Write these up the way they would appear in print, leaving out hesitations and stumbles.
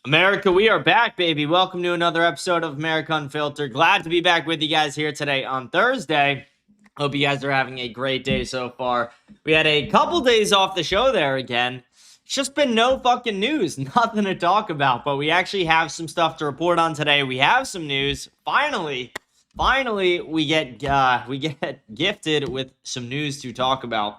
America, we are back, baby. Welcome to another episode of America Unfiltered. Glad to be back with you guys here today on Thursday. Hope you guys are having a great day so far. We had a couple days off the show there again. It's just been no fucking news, nothing to talk about, but we actually have some stuff to report on today. We have some news. Finally, we get gifted with some news to talk about.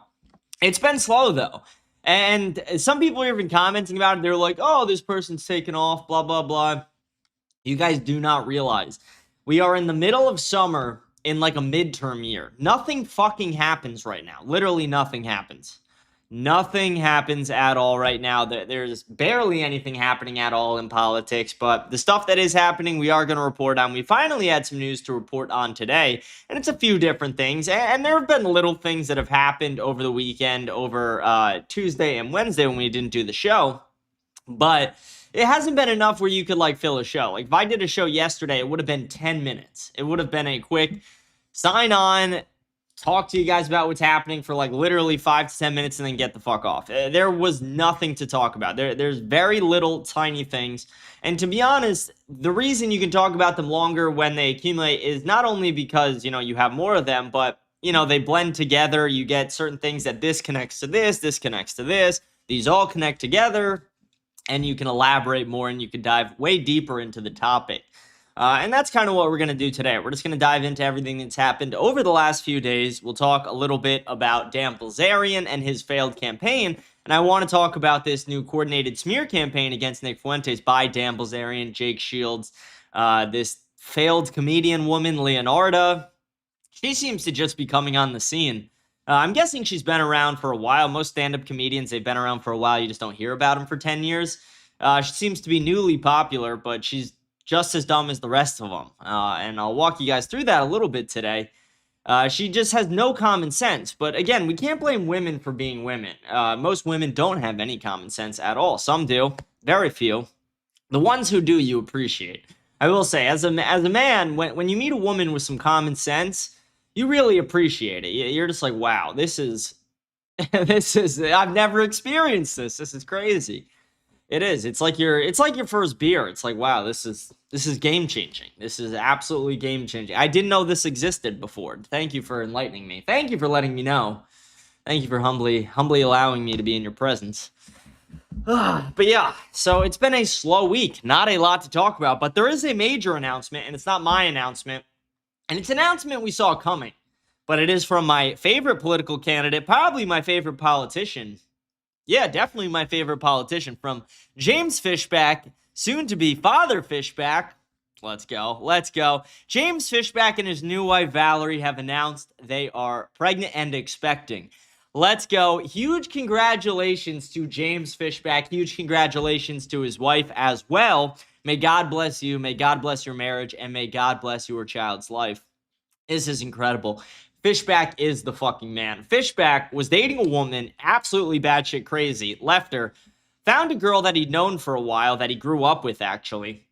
It's been slow though. And some people are even commenting about it. They're like, oh, this person's taken off, blah, blah, blah. You guys do not realize we are in the middle of summer in like a midterm year. Nothing fucking happens right now. Literally nothing happens. Nothing happens at all right now. There's barely anything happening at all in politics, but the stuff that is happening, we are going to report on. We finally had some news to report on today, and it's a few different things. And there have been little things that have happened over the weekend, over Tuesday and Wednesday when we didn't do the show, but it hasn't been enough where you could like fill a show. Like if I did a show yesterday, it would have been 10 minutes. It would have been a quick sign on, talk to you guys about what's happening for like literally 5 to 10 minutes and then get the fuck off. There was nothing to talk about. There's very little tiny things. And to be honest, the reason you can talk about them longer when they accumulate is not only because, you have more of them, but, they blend together. You get certain things that this connects to this connects to this. These all connect together and you can elaborate more and you can dive way deeper into the topic. And that's kind of what we're going to do today. We're just going to dive into everything that's happened over the last few days. We'll talk a little bit about Dan Bilzerian and his failed campaign. And I want to talk about this new coordinated smear campaign against Nick Fuentes by Dan Bilzerian, Jake Shields, this failed comedian woman, Leonarda. She seems to just be coming on the scene. I'm guessing she's been around for a while. Most stand-up comedians, they've been around for a while. You just don't hear about them for 10 years. She seems to be newly popular, but she's just as dumb as the rest of them. And I'll walk you guys through that a little bit today. She just has no common sense. But again, we can't blame women for being women. Most women don't have any common sense at all. Some do, very few. The ones who do, you appreciate. I will say, as a man, when you meet a woman with some common sense, you really appreciate it. You're just like, wow, this is, I've never experienced this. This is crazy. It is. It's like your first beer. It's like, wow, this is game changing. This is absolutely game changing. I didn't know this existed before. Thank you for enlightening me. Thank you for letting me know. Thank you for humbly allowing me to be in your presence. But yeah, so it's been a slow week. Not a lot to talk about, but there is a major announcement, and it's not my announcement. And it's an announcement we saw coming, but it is from my favorite political candidate, probably my favorite politician. Yeah, definitely my favorite politician, from James Fishback, soon to be Father Fishback. Let's go. James Fishback and his new wife Valerie have announced they are pregnant and expecting. Let's go. Huge congratulations to James Fishback. Huge congratulations to his wife as well. May God bless you. May God bless your marriage. And may God bless your child's life. This is incredible. Fishback is the fucking man. Fishback was dating a woman, absolutely batshit crazy, left her, found a girl that he'd known for a while, that he grew up with actually,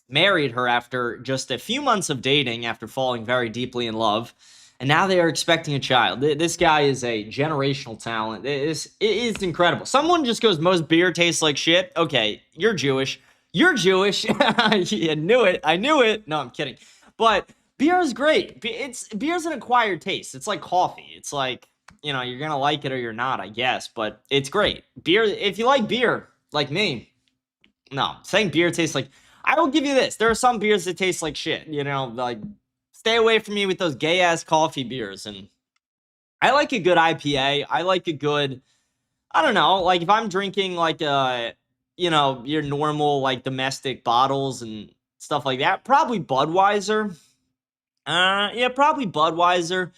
married her after just a few months of dating, after falling very deeply in love, and now they are expecting a child. This guy is a generational talent. It is incredible. Someone just goes, most beer tastes like shit. Okay, you're Jewish. You're Jewish. I knew it. No, I'm kidding. But beer is great. Beer's an acquired taste. It's like coffee. It's like, you're going to like it or you're not, I guess. But it's great. Beer, if you like beer, like me, no, saying beer tastes like, I will give you this. There are some beers that taste like shit, like, stay away from me with those gay-ass coffee beers. And I like a good IPA. I like a good, I don't know, like if I'm drinking like, your normal, like, domestic bottles and stuff like that, probably Budweiser. Yeah, probably Budweiser.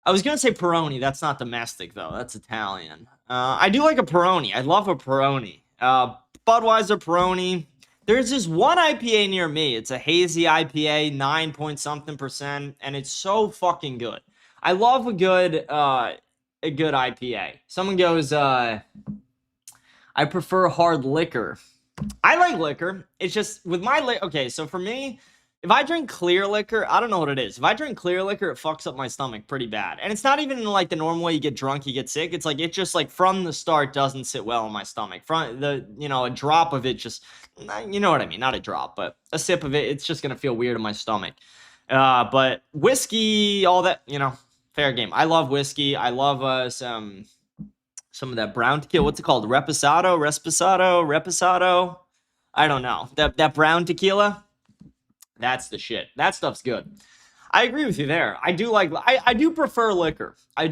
I was gonna say Peroni. That's not domestic though. That's Italian. I do like a Peroni. I love a Peroni. Budweiser, Peroni. There's this one IPA near me. It's a hazy IPA, 9 point something%, and it's so fucking good. I love a good IPA. Someone goes, I prefer hard liquor. I like liquor. It's just with my okay. So for me, If I drink clear liquor, I don't know what it is. If I drink clear liquor, it fucks up my stomach pretty bad. And it's not even in like the normal way you get drunk, you get sick. It's like, it just like from the start doesn't sit well in my stomach. From a drop of it just, you know what I mean? Not a drop, but a sip of it, it's just going to feel weird in my stomach. But whiskey, all that, fair game. I love whiskey. I love some of that brown tequila. What's it called? Reposado? I don't know. That brown tequila. That's the shit. That stuff's good. I agree with you there. I do prefer liquor. I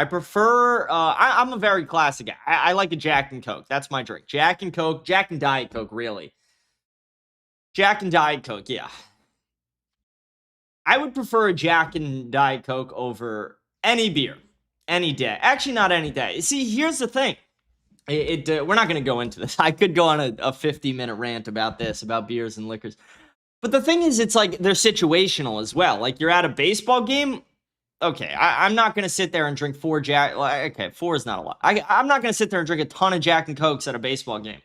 prefer, I'm a very classic guy. I like a Jack and Coke. That's my drink. Jack and Coke, Jack and Diet Coke, really. Jack and Diet Coke, yeah. I would prefer a Jack and Diet Coke over any beer, any day. Actually, not any day. See, here's the thing. We're not going to go into this. I could go on a 50-minute rant about this, about beers and liquors. But the thing is, it's like they're situational as well. Like you're at a baseball game. Okay, I'm not going to sit there and drink 4 Jack. Okay, 4 is not a lot. I'm not going to sit there and drink a ton of Jack and Cokes at a baseball game.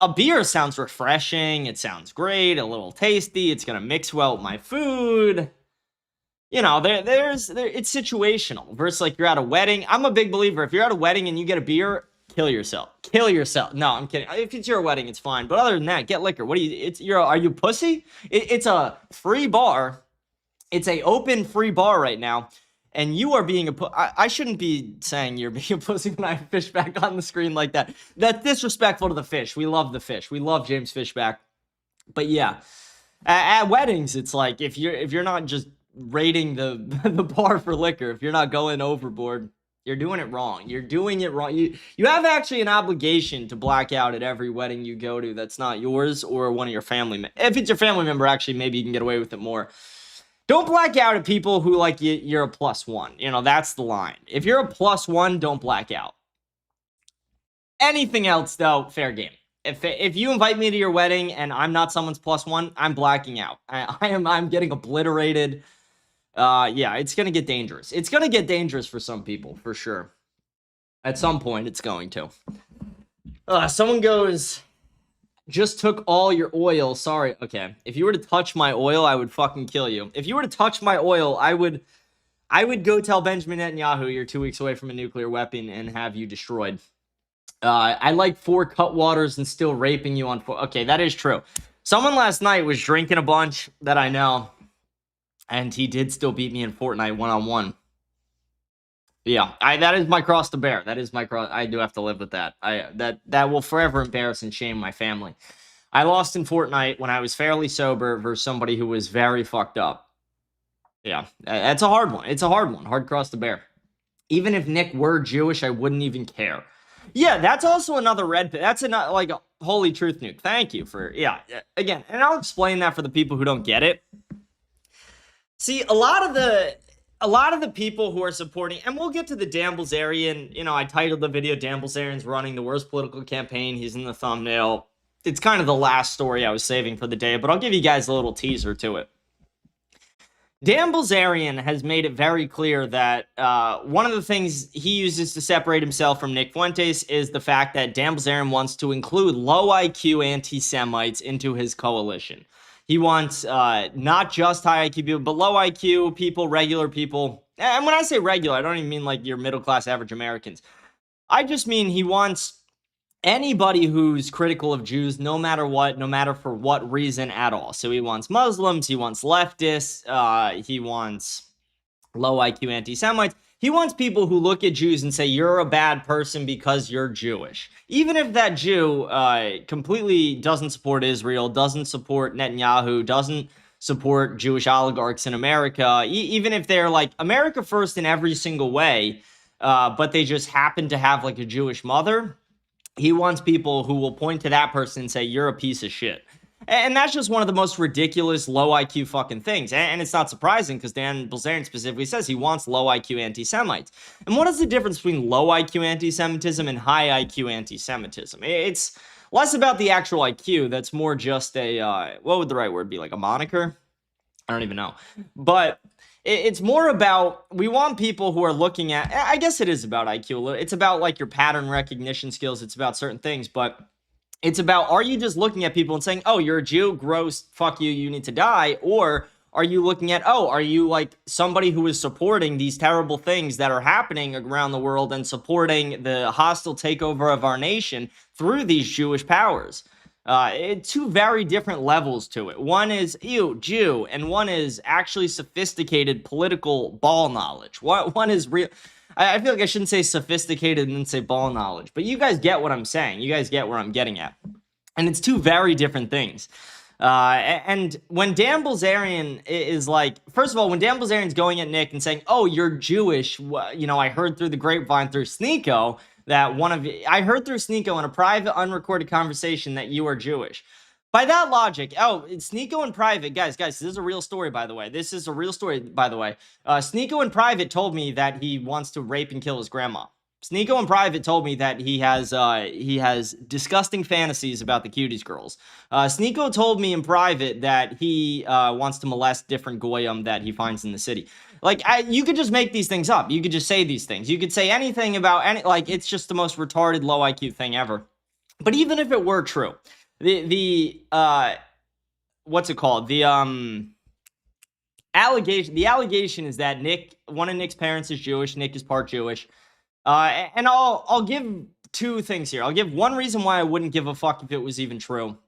A beer sounds refreshing. It sounds great. A little tasty. It's going to mix well with my food. It's situational. Versus like you're at a wedding. I'm a big believer. If you're at a wedding and you get a beer, kill yourself. No, I'm kidding. If it's your wedding, it's fine. But other than that, get liquor. Are you pussy? It's a free bar. It's a open free bar right now. And you are being I shouldn't be saying you're being a pussy when I fish back on the screen like that. That's disrespectful to the fish. We love the fish. We love James Fishback. But yeah, at weddings, it's like if you're not just rating the bar for liquor, if you're not going overboard, you're doing it wrong. You're doing it wrong. You have actually an obligation to black out at every wedding you go to that's not yours or one of your family members. If it's your family member, actually, maybe you can get away with it more. Don't black out at people who like you're a +1. That's the line. If you're a +1, don't black out. Anything else, though, fair game. If you invite me to your wedding and I'm not someone's +1, I'm blacking out. I'm getting obliterated. Yeah, it's going to get dangerous. It's going to get dangerous for some people, for sure. At some point, it's going to. Someone goes, just took all your oil. Sorry. Okay. If you were to touch my oil, I would fucking kill you. If you were to touch my oil, I would go tell Benjamin Netanyahu you're 2 weeks away from a nuclear weapon and have you destroyed. I like 4 Cutwaters and still raping you on 4. Okay, that is true. Someone last night was drinking a bunch that I know. And he did still beat me in Fortnite 1-on-1. Yeah, that is my cross to bear. That is my cross. I do have to live with that. That will forever embarrass and shame my family. I lost in Fortnite when I was fairly sober versus somebody who was very fucked up. Yeah, that's a hard one. It's a hard one. Hard cross to bear. Even if Nick were Jewish, I wouldn't even care. Yeah, that's also another red. That's like a holy truth nuke. Thank you for, again, and I'll explain that for the people who don't get it. See, a lot of the people who are supporting, and we'll get to the Dan Bilzerian, I titled the video, Dan Bilzerian's running the worst political campaign. He's in the thumbnail. It's kind of the last story I was saving for the day, but I'll give you guys a little teaser to it. Dan Bilzerian has made it very clear that one of the things he uses to separate himself from Nick Fuentes is the fact that Dan Bilzerian wants to include low IQ anti-Semites into his coalition. He wants not just high IQ people, but low IQ people, regular people. And when I say regular, I don't even mean like your middle-class average Americans. I just mean he wants anybody who's critical of Jews, no matter what, no matter for what reason at all. So he wants Muslims, he wants leftists, he wants low IQ anti-Semites. He wants people who look at Jews and say, you're a bad person because you're Jewish. Even if that Jew completely doesn't support Israel, doesn't support Netanyahu, doesn't support Jewish oligarchs in America, even if they're like America first in every single way, but they just happen to have like a Jewish mother, he wants people who will point to that person and say, you're a piece of shit. And that's just one of the most ridiculous low IQ fucking things. And it's not surprising because Dan Bilzerian specifically says he wants low IQ anti-Semites. And what is the difference between low IQ anti-Semitism and high IQ anti-Semitism? It's less about the actual IQ. That's more just a, what would the right word be? Like a moniker? I don't even know. But it's more about, we want people who are looking at, I guess it is about IQ. It's about like your pattern recognition skills. It's about certain things. But It's about, are you just looking at people and saying, oh, you're a Jew, gross, fuck you, you need to die? Or are you looking at, oh, are you like somebody who is supporting these terrible things that are happening around the world and supporting the hostile takeover of our nation through these Jewish powers? Two very different levels to it. One is, ew, Jew, and one is actually sophisticated political ball knowledge. One is real. I feel like I shouldn't say sophisticated and then say ball knowledge, but you guys get what I'm saying. You guys get where I'm getting at. And it's two very different things. And when Dan Bilzerian is like, first of all, when Dan Bilzerian's going at Nick and saying, oh, you're Jewish, I heard through the grapevine through Sneeko that I heard through Sneeko in a private, unrecorded conversation that you are Jewish. By that logic, it's Sneeko in private. Guys, this is a real story, by the way. Sneeko in private told me that he wants to rape and kill his grandma. Sneeko in private told me that he has disgusting fantasies about the cuties girls. Sneeko told me in private that he wants to molest different goyim that he finds in the city. Like, you could just make these things up. You could just say these things. You could say anything about it's just the most retarded low IQ thing ever. But even if it were true, what's it called? The allegation is that one of Nick's parents is Jewish. Nick is part Jewish. And I'll give two things here. I'll give one reason why I wouldn't give a fuck if it was even true,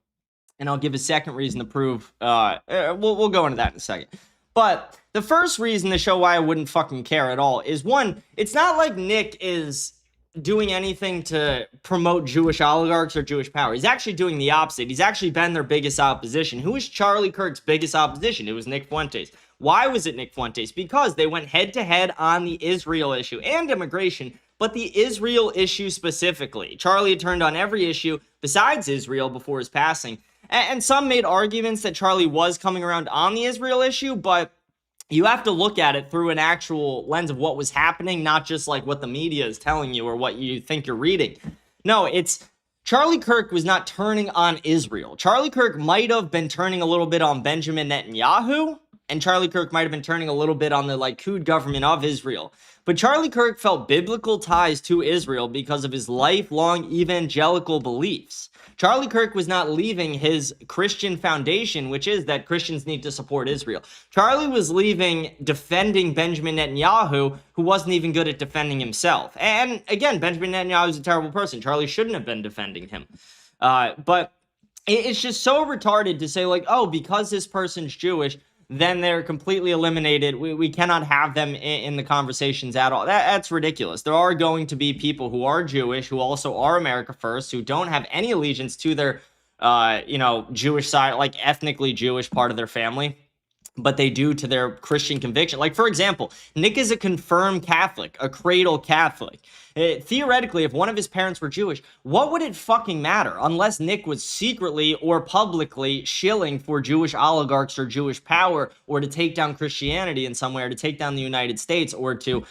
and I'll give a second reason to prove. We'll go into that in a second. But the first reason to show why I wouldn't fucking care at all is, one, it's not like Nick is doing anything to promote Jewish oligarchs or Jewish power. He's actually doing the opposite. He's actually been their biggest opposition. Who is Charlie Kirk's biggest opposition? It was Nick Fuentes. Why was it Nick Fuentes? Because they went head-to-head on the Israel issue and immigration, but the Israel issue specifically. Charlie had turned on every issue besides Israel before his passing. And some made arguments that Charlie was coming around on the Israel issue, but you have to look at it through an actual lens of what was happening, not just like what the media is telling you or what you think you're reading. No, it's Charlie Kirk was not turning on Israel. Charlie Kirk might have been turning a little bit on Benjamin Netanyahu, and Charlie Kirk might have been turning a little bit on the Likud government of Israel. But Charlie Kirk felt biblical ties to Israel because of his lifelong evangelical beliefs. Charlie Kirk was not leaving his Christian foundation, which is that Christians need to support Israel. Charlie was leaving defending Benjamin Netanyahu, who wasn't even good at defending himself. And again, Benjamin Netanyahu is a terrible person. Charlie shouldn't have been defending him. But it's just so retarded to say, oh, because this person's Jewish, then they're completely eliminated. We cannot have them in the conversations at all. That's ridiculous. There are going to be people who are Jewish, who also are America First, who don't have any allegiance to their, Jewish side, ethnically Jewish part of their family, but they do to their Christian conviction. For example, Nick is a confirmed Catholic, a cradle Catholic. Theoretically, if one of his parents were Jewish, what would it fucking matter unless Nick was secretly or publicly shilling for Jewish oligarchs or Jewish power, or to take down Christianity in some way, or to take down the United States, or to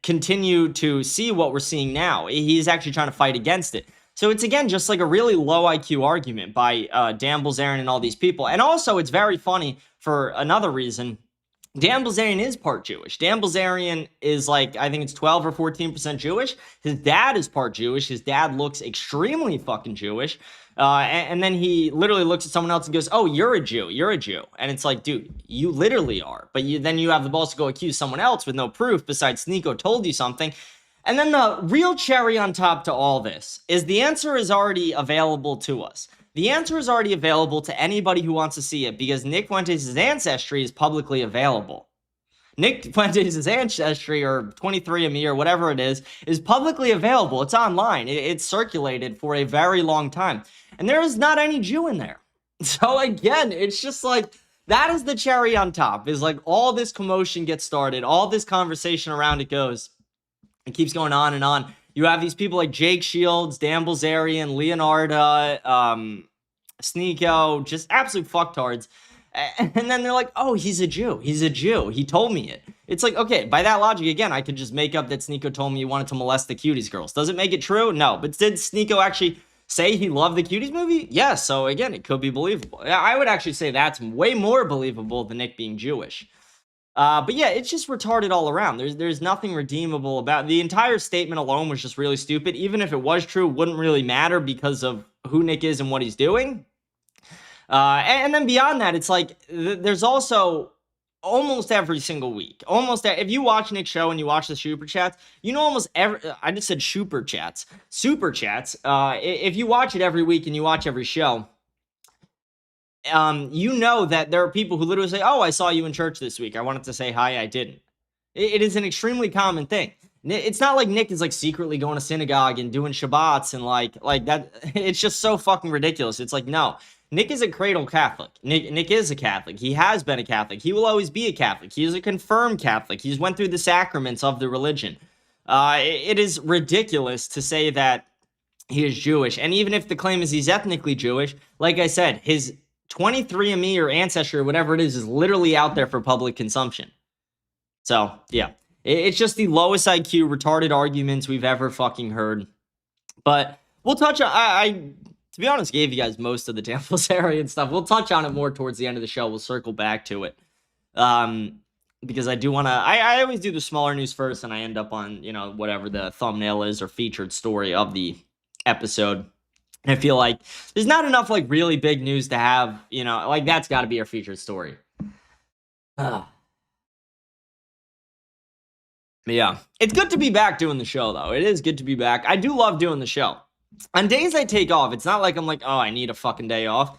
continue to see what we're seeing now? He's actually trying to fight against it. So it's, again, just a really low IQ argument by Dan Bilzerian and all these people. And also, it's very funny for another reason. Dan Bilzerian is part Jewish. Dan Bilzerian is I think it's 12 or 14% Jewish. His dad is part Jewish. His dad looks extremely fucking Jewish. And then he literally looks at someone else and goes, oh, you're a Jew. You're a Jew. And it's dude, you literally are. But then you have the balls to go accuse someone else with no proof besides Sneeko told you something. And then the real cherry on top to all this is the answer is already available to us. The answer is already available to anybody who wants to see it because Nick Fuentes' ancestry is publicly available. Nick Fuentes' ancestry, or 23andMe, or whatever it is publicly available. It's online. It's circulated for a very long time. And there is not any Jew in there. So again, it's just that is the cherry on top, is all this commotion gets started, all this conversation around it goes. It keeps going on and on. You have these people like Jake Shields, Dan Bilzerian, Leonardo, Sneeko, just absolute fucktards. And then they're oh, he's a Jew. He's a Jew. He told me it. It's okay, by that logic, again, I could just make up that Sneeko told me he wanted to molest the Cuties girls. Does it make it true? No. But did Sneeko actually say he loved the Cuties movie? Yes. So again, it could be believable. I would actually say that's way more believable than Nick being Jewish. But yeah, it's just retarded all around. There's nothing redeemable about the entire statement alone was just really stupid. Even if it was true, it wouldn't really matter because of who Nick is and what he's doing. And then beyond that, it's like there's also almost every single week, if you watch Nick's show and you watch the super chats, you know almost every. I just said super chats. If you watch it every week and you watch every show, you know that there are people who literally say, "Oh, I saw you in church this week. I wanted to say hi. I didn't." It is an extremely common thing. It's not like Nick is like secretly going to synagogue and doing Shabbats and like that. It's just so fucking ridiculous. It's like, no, Nick is a cradle Catholic. Nick is a Catholic. He has been a Catholic. He will always be a Catholic. He is a confirmed Catholic. He's went through the sacraments of the religion. It is ridiculous to say that he is Jewish. And even if the claim is he's ethnically Jewish, like I said, his 23andMe or Ancestry or whatever it is literally out there for public consumption. So, yeah. It's just the lowest IQ, retarded arguments we've ever fucking heard. But we'll touch on... I to be honest, gave you guys most of the Dan Bilzerian stuff. We'll touch on it more towards the end of the show. We'll circle back to it. Because I do want to... I always do the smaller news first, and I end up on, whatever the thumbnail is or featured story of the episode. And I feel like there's not enough, really big news to have, that's got to be our featured story. Yeah. It's good to be back doing the show, though. It is good to be back. I do love doing the show. On days I take off, it's not like I'm like, oh, I need a fucking day off.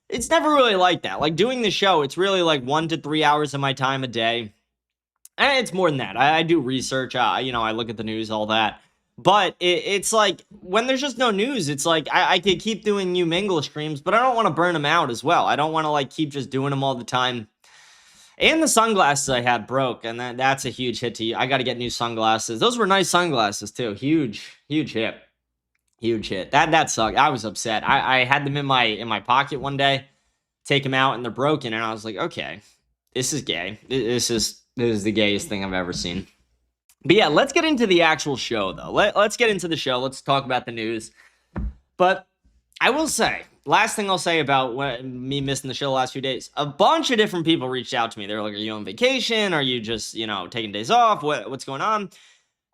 It's never really like that. Like, doing the show, it's really like 1 to 3 hours of my time a day. And it's more than that. I do research. I look at the news, all that. But it's like, when there's just no news, it's like, I could keep doing new Mingle streams, but I don't want to burn them out as well. I don't want to, keep just doing them all the time. And the sunglasses I had broke, and that's a huge hit to you. I got to get new sunglasses. Those were nice sunglasses, too. Huge hit. Huge hit. That sucked. I was upset. I had them in my pocket one day, take them out, and they're broken, and I was like, okay, this is gay. This is the gayest thing I've ever seen. But yeah, let's get into the actual show, though. Let's get into the show. Let's talk about the news. But I will say, last thing I'll say about me missing the show the last few days, a bunch of different people reached out to me. They were like, are you on vacation? Are you just, taking days off? What's going on?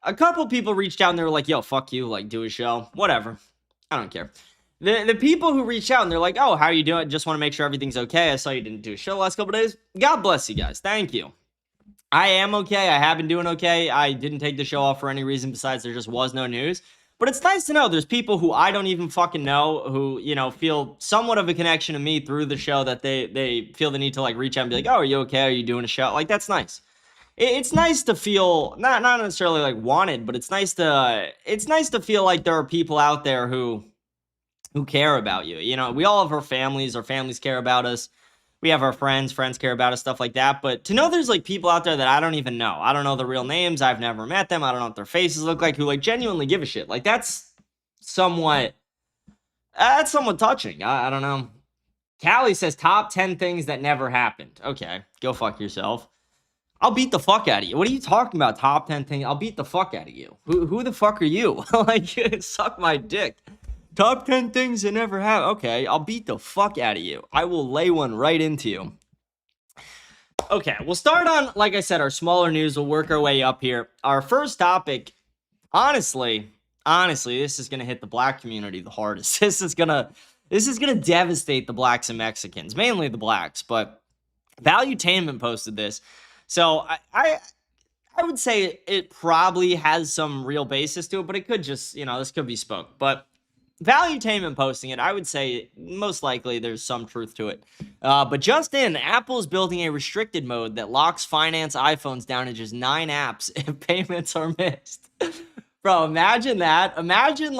A couple people reached out and they were like, yo, fuck you, do a show. Whatever. I don't care. The people who reached out and they're like, oh, how are you doing? Just want to make sure everything's okay. I saw you didn't do a show the last couple days. God bless you guys. Thank you. I am okay. I have been doing okay. I didn't take the show off for any reason besides there just was no news. But it's nice to know there's people who I don't even fucking know who, feel somewhat of a connection to me through the show that they feel the need to, reach out and be like, oh, are you okay? Are you doing a show? That's nice. It's nice to feel, not necessarily, wanted, but it's nice to feel like there are people out there who care about you. We all have our families care about us. We have our friends care about us, stuff like that. But to know there's, people out there that I don't even know. I don't know the real names. I've never met them. I don't know what their faces look like, who, genuinely give a shit. That's somewhat touching. I don't know. Callie says, top 10 things that never happened. Okay, go fuck yourself. I'll beat the fuck out of you. What are you talking about, top 10 things? I'll beat the fuck out of you. Who the fuck are you? Suck my dick. Top 10 things that never happened. Okay, I'll beat the fuck out of you. I will lay one right into you. Okay, we'll start on, like I said, our smaller news. We'll work our way up here. Our first topic, honestly, this is going to hit the black community the hardest. This is going to devastate the blacks and Mexicans, mainly the blacks, but Valuetainment posted this. So I would say it probably has some real basis to it, but it could just, this could be spoke. But Valuetainment posting it, I would say most likely there's some truth to it. But just in, Apple's building a restricted mode that locks finance iPhones down to just 9 apps if payments are missed. Bro, imagine that. Imagine,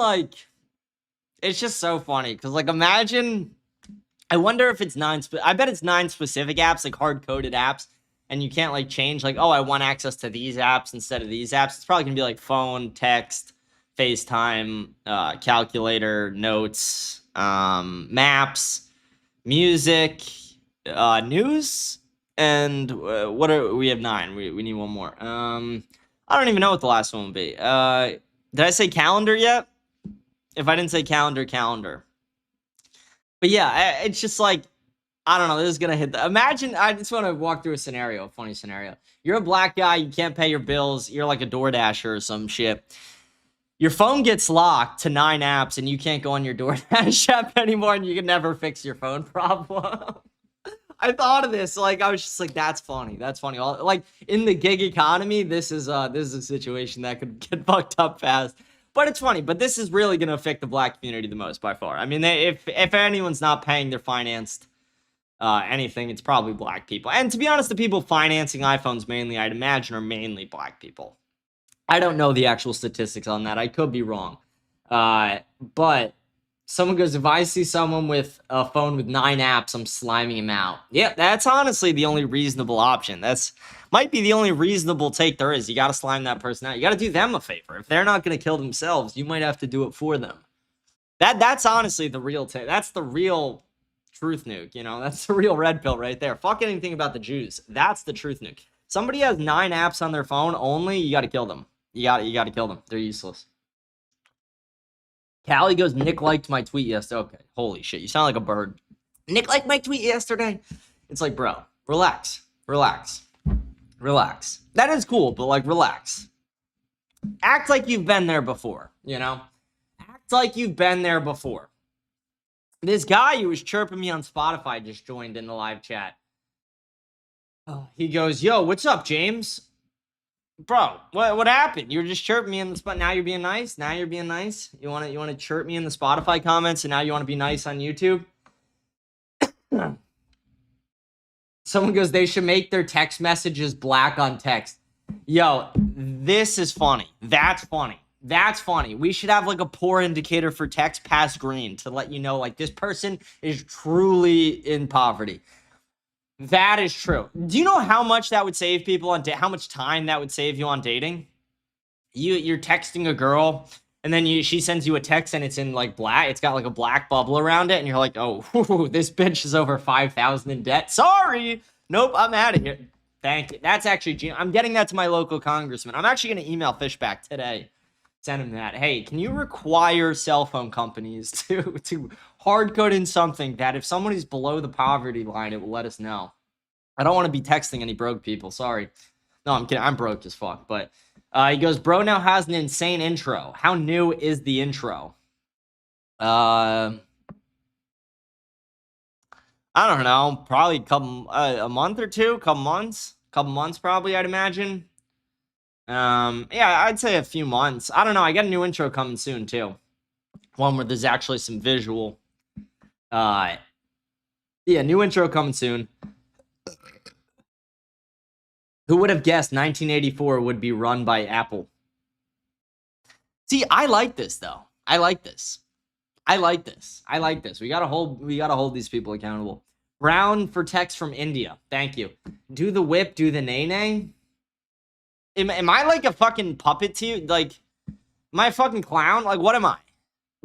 it's just so funny. Because, imagine, I wonder if it's I bet it's 9 specific apps, hard-coded apps. And you can't, change, oh, I want access to these apps instead of these apps. It's probably going to be, phone, text, FaceTime, calculator, notes, maps, music, news, and we have 9. We need one more. I don't even know what the last one would be. Did I say calendar yet? If I didn't say calendar. But yeah, it's just I don't know. This is going to hit. Imagine, I just want to walk through a funny scenario. You're a black guy. You can't pay your bills. You're like a DoorDasher or some shit. Your phone gets locked to 9 apps and you can't go on your DoorDash app anymore and you can never fix your phone problem. I thought of this. Like, I was just like, that's funny. That's funny. Like, in the gig economy, this is a situation that could get fucked up fast. But it's funny. But this is really going to affect the black community the most by far. I mean, if anyone's not paying their financed anything, it's probably black people. And to be honest, the people financing iPhones mainly, I'd imagine, are mainly black people. I don't know the actual statistics on that. I could be wrong. But someone goes, if I see someone with a phone with 9 apps, I'm sliming him out. Yeah, that's honestly the only reasonable option. That's might be the only reasonable take there is. You got to slime that person out. You got to do them a favor. If they're not going to kill themselves, you might have to do it for them. That's honestly the real take. That's the real truth nuke, you know? That's the real red pill right there. Fuck anything about the Jews. That's the truth nuke. Somebody has 9 apps on their phone only, you got to kill them. You got to kill them. They're useless. Callie goes, Nick liked my tweet yesterday. Okay, holy shit. You sound like a bird. Nick liked my tweet yesterday. It's like, bro, relax. That is cool, but like, relax. Act like you've been there before, you know? Act like you've been there before. This guy who was chirping me on Spotify just joined in the live chat. He goes, yo, what's up, James? Bro, what happened? You were just chirping me in the spot. Now you're being nice. You want to chirp me in the Spotify comments, and now you want to be nice on YouTube. Someone goes, they should make their text messages black on text. Yo, this is funny. That's funny. We should have like a poor indicator for text past green to let you know like this person is truly in poverty. That is true. Do you know how much that would save people on how much time that would save you on dating? You're texting a girl and then she sends you a text and it's in like black. It's got like a black bubble around it and you're like, oh, this bitch is over 5,000 in debt. Sorry. Nope, I'm out of here. Thank you. That's actually, I'm getting that to my local congressman. I'm actually going to email Fishback today. Send him that. Hey, can you require cell phone companies to hard code in something that if somebody's below the poverty line, it will let us know. I don't want to be texting any broke people. Sorry. No, I'm kidding. I'm broke as fuck. But he goes, bro now has an insane intro. How new is the intro? I don't know. Probably a month or two. Couple months probably, I'd imagine. Yeah, I'd say a few months. I don't know. I got a new intro coming soon too. One where there's actually some visual. Yeah, new intro coming soon. Who would have guessed 1984 would be run by Apple? See, I like this though. I like this. We gotta hold these people accountable. Brown for text from India. Thank you. Do the whip, do the nay. Am I like a fucking puppet to you? Like, am I a fucking clown? Like, what am I?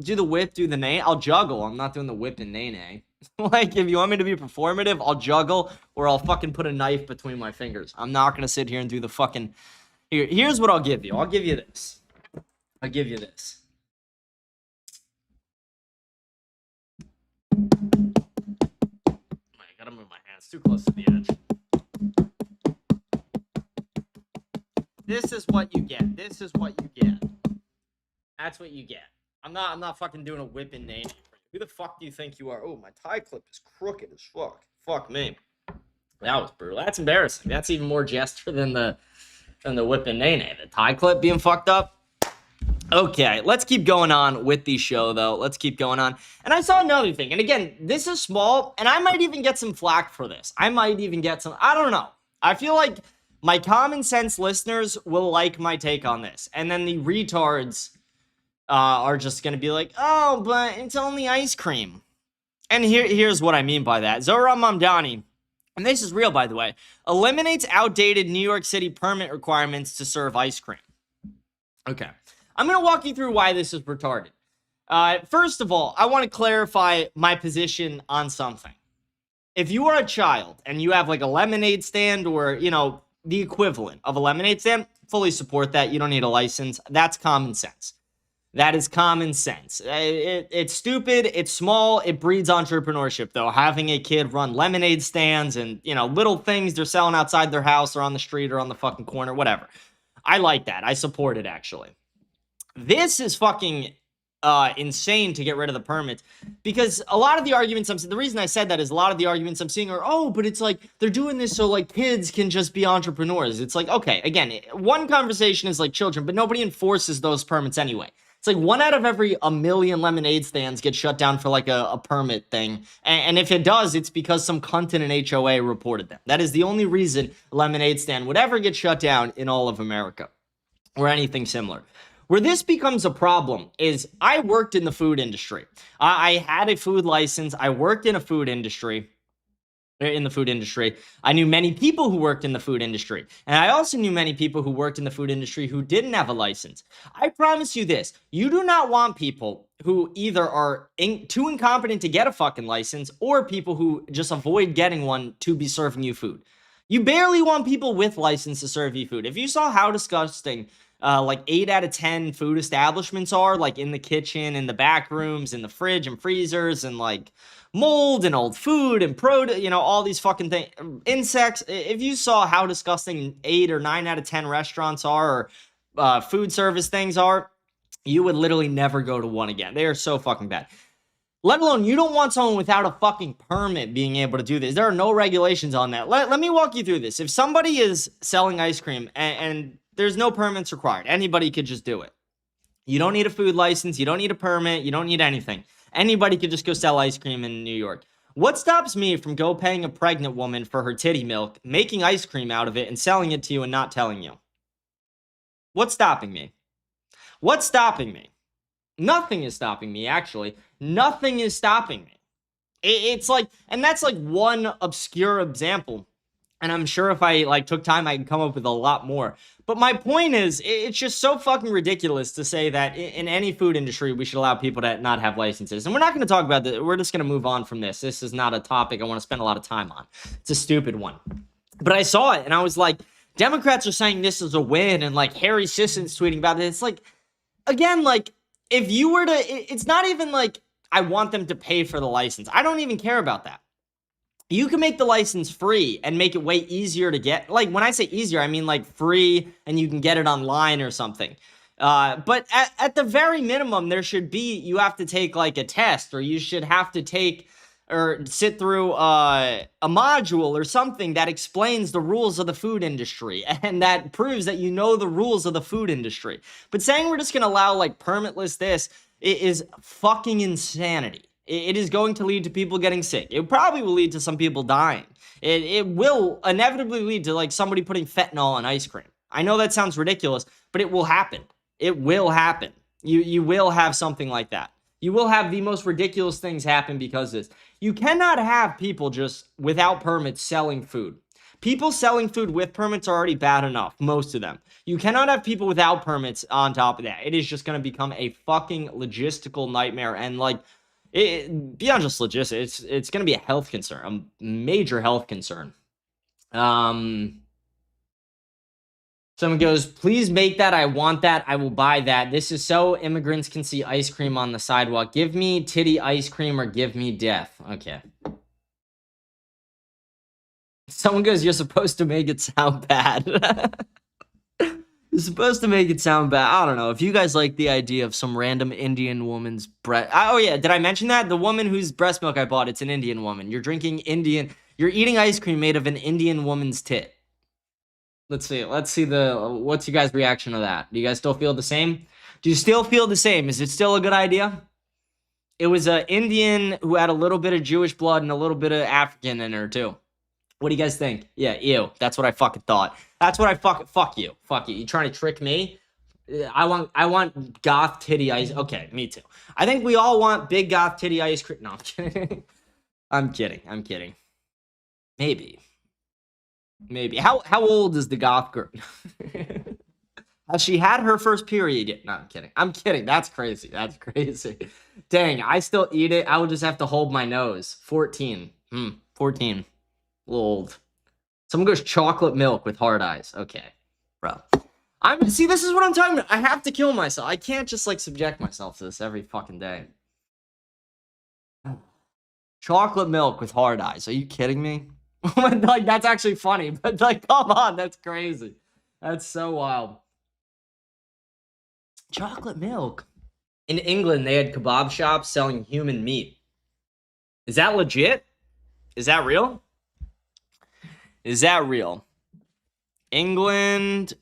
Do the whip, do the nay? I'll juggle. I'm not doing the whip and nay. Like, if you want me to be performative, I'll juggle or I'll fucking put a knife between my fingers. I'm not going to sit here and do the fucking... Here's what I'll give you. I'll give you this. I gotta move my hands too close to the edge. This is what you get. That's what you get. I'm not fucking doing a whip and nay. Who the fuck do you think you are? Oh, my tie clip is crooked as fuck. Fuck me. That was brutal. That's embarrassing. That's even more gesture than the whip and nay. The tie clip being fucked up. Okay, let's keep going on with the show, though. Let's keep going on. And I saw another thing. And again, this is small, and I might even get some flack for this. I don't know. I feel like my common sense listeners will like my take on this. And then the retards are just going to be like, oh, but it's only ice cream. And here's what I mean by that. Zohran Mamdani, and this is real, by the way, eliminates outdated New York City permit requirements to serve ice cream. Okay. I'm going to walk you through why this is retarded. First of all, I want to clarify my position on something. If you are a child and you have like a lemonade stand or, you know, the equivalent of a lemonade stand, fully support that. You don't need a license. That's common sense. That is common sense. It's stupid. It's small. It breeds entrepreneurship, though. Having a kid run lemonade stands and, little things they're selling outside their house or on the street or on the fucking corner, whatever. I like that. I support it, actually. This is fucking insane to get rid of the permits, because a lot of the arguments the reason I said that is a lot of the arguments I'm seeing are, oh, but it's like they're doing this so like kids can just be entrepreneurs. It's like, okay, again, one conversation is like children, but nobody enforces those permits anyway. It's like 1 out of every 1 million lemonade stands get shut down for like a permit thing. And if it does, it's because some cunt in an HOA reported them. That is the only reason a lemonade stand would ever get shut down in all of America or anything similar. Where this becomes a problem is I worked in the food industry. I had a food license. I worked in the food industry. I knew many people who worked in the food industry. And I also knew many people who worked in the food industry who didn't have a license. I promise you this. You do not want people who either are too incompetent to get a fucking license or people who just avoid getting one to be serving you food. You barely want people with license to serve you food. If you saw how disgusting like 8 out of 10 food establishments are, like in the kitchen, in the back rooms, in the fridge and freezers, and like mold and old food and all these fucking things, insects. If you saw how disgusting 8 or 9 out of 10 restaurants are, or food service things are, you would literally never go to one again. They are so fucking bad. Let alone, you don't want someone without a fucking permit being able to do this. There are no regulations on that. Let me walk you through this. If somebody is selling ice cream and there's no permits required, anybody could just do it. You don't need a food license. You don't need a permit. You don't need anything. Anybody could just go sell ice cream in New York. What stops me from paying a pregnant woman for her titty milk, making ice cream out of it, and selling it to you and not telling you? What's stopping me? What's stopping me? Nothing is stopping me, actually. Nothing is stopping me. It's like, and that's like one obscure example. And I'm sure if I took time, I could come up with a lot more. But my point is, it's just so fucking ridiculous to say that in any food industry, we should allow people to not have licenses. And we're not going to talk about that. We're just going to move on from this. This is not a topic I want to spend a lot of time on. It's a stupid one. But I saw it and I was like, Democrats are saying this is a win. And like Harry Sisson's tweeting about it. It's like, again, like if you were to, it's not even like I want them to pay for the license. I don't even care about that. You can make the license free and make it way easier to get. Like, when I say easier, I mean like free and you can get it online or something. But at the very minimum, you have to take like a test, or you should have to take or sit through a module or something that explains the rules of the food industry and that proves that you know the rules of the food industry. But saying we're just going to allow like permitless this is fucking insanity. It is going to lead to people getting sick. It probably will lead to some people dying. It will inevitably lead to like somebody putting fentanyl on ice cream. I know that sounds ridiculous, but it will happen. It will happen. You will have something like that. You will have the most ridiculous things happen because of this. You cannot have people just without permits selling food. People selling food with permits are already bad enough, most of them. You cannot have people without permits on top of that. It is just going to become a fucking logistical nightmare. And like, beyond just logistics, it's going to be a health concern, a major health concern. Someone goes, please make that. I want that. I will buy that. This is so immigrants can see ice cream on the sidewalk. Give me titty ice cream or give me death. Okay. Someone goes, you're supposed to make it sound bad. You're supposed to make it sound bad. I don't know. If you guys like the idea of some random Indian woman's breast. Oh, yeah. Did I mention that? The woman whose breast milk I bought, it's an Indian woman. You're you're eating ice cream made of an Indian woman's tit. Let's see what's your guys' reaction to that? Do you guys still feel the same? Do you still feel the same? Is it still a good idea? It was an Indian who had a little bit of Jewish blood and a little bit of African in her too. What do you guys think? Yeah, ew. That's what I fucking thought. That's what I fuck you. Fuck you. You trying to trick me? I want goth titty ice. Okay, me too. I think we all want big goth titty ice cream. No, I'm kidding. I'm kidding. Maybe. How old is the goth girl? Has she had her first period yet? No, I'm kidding. That's crazy. Dang, I still eat it. I would just have to hold my nose. 14. 14. A little old. Someone goes chocolate milk with hard eyes. Okay, bro. See, this is what I'm talking about. I have to kill myself. I can't just like subject myself to this every fucking day. Chocolate milk with hard eyes. Are you kidding me? Like, that's actually funny, but like, come on, that's crazy. That's so wild. Chocolate milk. In England, they had kebab shops selling human meat. Is that legit? Is that real? Is that real? England,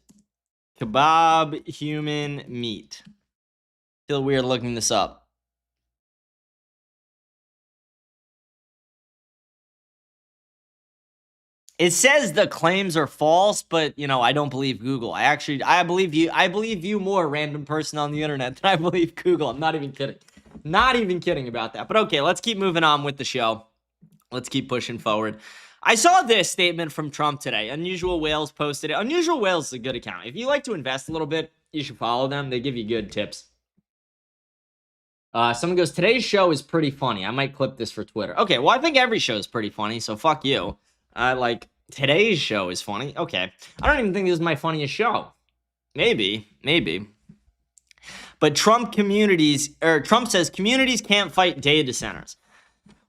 kebab, human meat. Feel weird looking this up. It says the claims are false, but you know, I don't believe Google. I believe you more, random person on the internet, than I believe Google. I'm not even kidding. Not even kidding about that. But okay, let's keep moving on with the show. Let's keep pushing forward. I saw this statement from Trump today. Unusual Whales posted it. Unusual Whales is a good account. If you like to invest a little bit, you should follow them. They give you good tips. Someone goes, today's show is pretty funny. I might clip this for Twitter. Okay, well, I think every show is pretty funny, so fuck you. Like, today's show is funny. Okay. I don't even think this is my funniest show. Maybe. But Trump says communities can't fight data centers.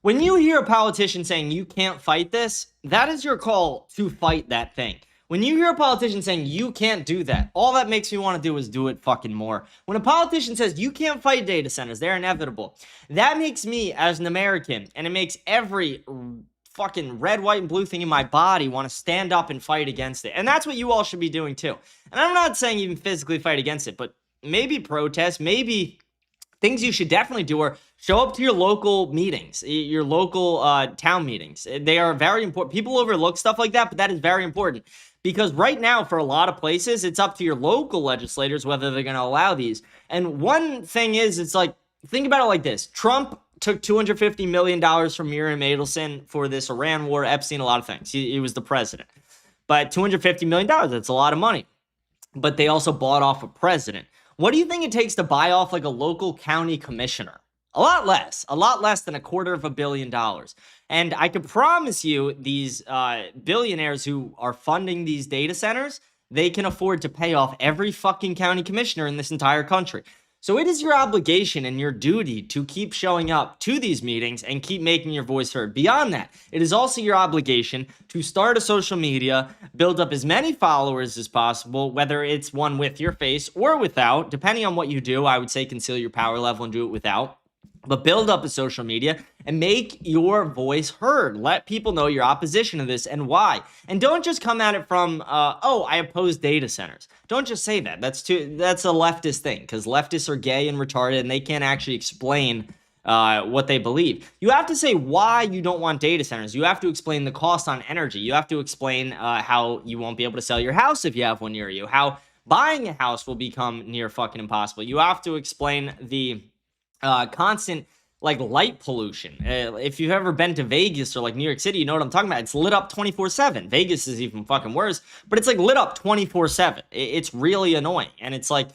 When you hear a politician saying you can't fight this, that is your call to fight that thing. When you hear a politician saying you can't do that, all that makes me want to do is do it fucking more. When a politician says you can't fight data centers, they're inevitable. That makes me, as an American, and it makes every fucking red, white, and blue thing in my body want to stand up and fight against it. And that's what you all should be doing too. And I'm not saying even physically fight against it, but maybe protest, maybe things you should definitely do are show up to your local meetings, your local town meetings. They are very important. People overlook stuff like that, but that is very important. Because right now, for a lot of places, it's up to your local legislators whether they're going to allow these. And one thing is, it's like, think about it like this. Trump took $250 million from Miriam Adelson for this Iran war, Epstein, a lot of things. He was the president. But $250 million, that's a lot of money. But they also bought off a president. What do you think it takes to buy off like a local county commissioner? A lot less than $250 million. And I can promise you these billionaires who are funding these data centers, they can afford to pay off every fucking county commissioner in this entire country. So it is your obligation and your duty to keep showing up to these meetings and keep making your voice heard. Beyond that, it is also your obligation to start a social media, build up as many followers as possible, whether it's one with your face or without. Depending on what you do, I would say conceal your power level and do it without. But build up a social media and make your voice heard. Let people know your opposition to this and why. And don't just come at it from, I oppose data centers. Don't just say that. That's a leftist thing, because leftists are gay and retarded and they can't actually explain what they believe. You have to say why you don't want data centers. You have to explain the cost on energy. You have to explain how you won't be able to sell your house if you have one near you. How buying a house will become near fucking impossible. You have to explain the constant like light pollution. If you've ever been to Vegas or like New York City, you know what I'm talking about. It's lit up 24/7. Vegas is even fucking worse, but it's like lit up 24/7. It's really annoying. And it's like,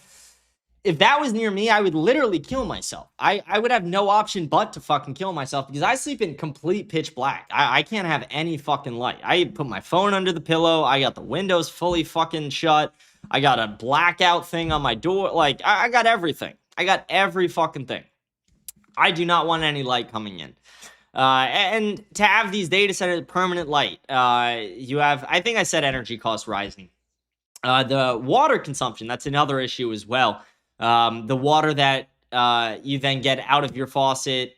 if that was near me, I would literally kill myself. I would have no option but to fucking kill myself, because I sleep in complete pitch black. I can't have any fucking light. I put my phone under the pillow. I got the windows fully fucking shut. I got a blackout thing on my door. Like, I got everything. I got every fucking thing. I do not want any light coming in. And to have these data centers, permanent light, you have, I think I said energy costs rising. The water consumption, that's another issue as well. The water that you then get out of your faucet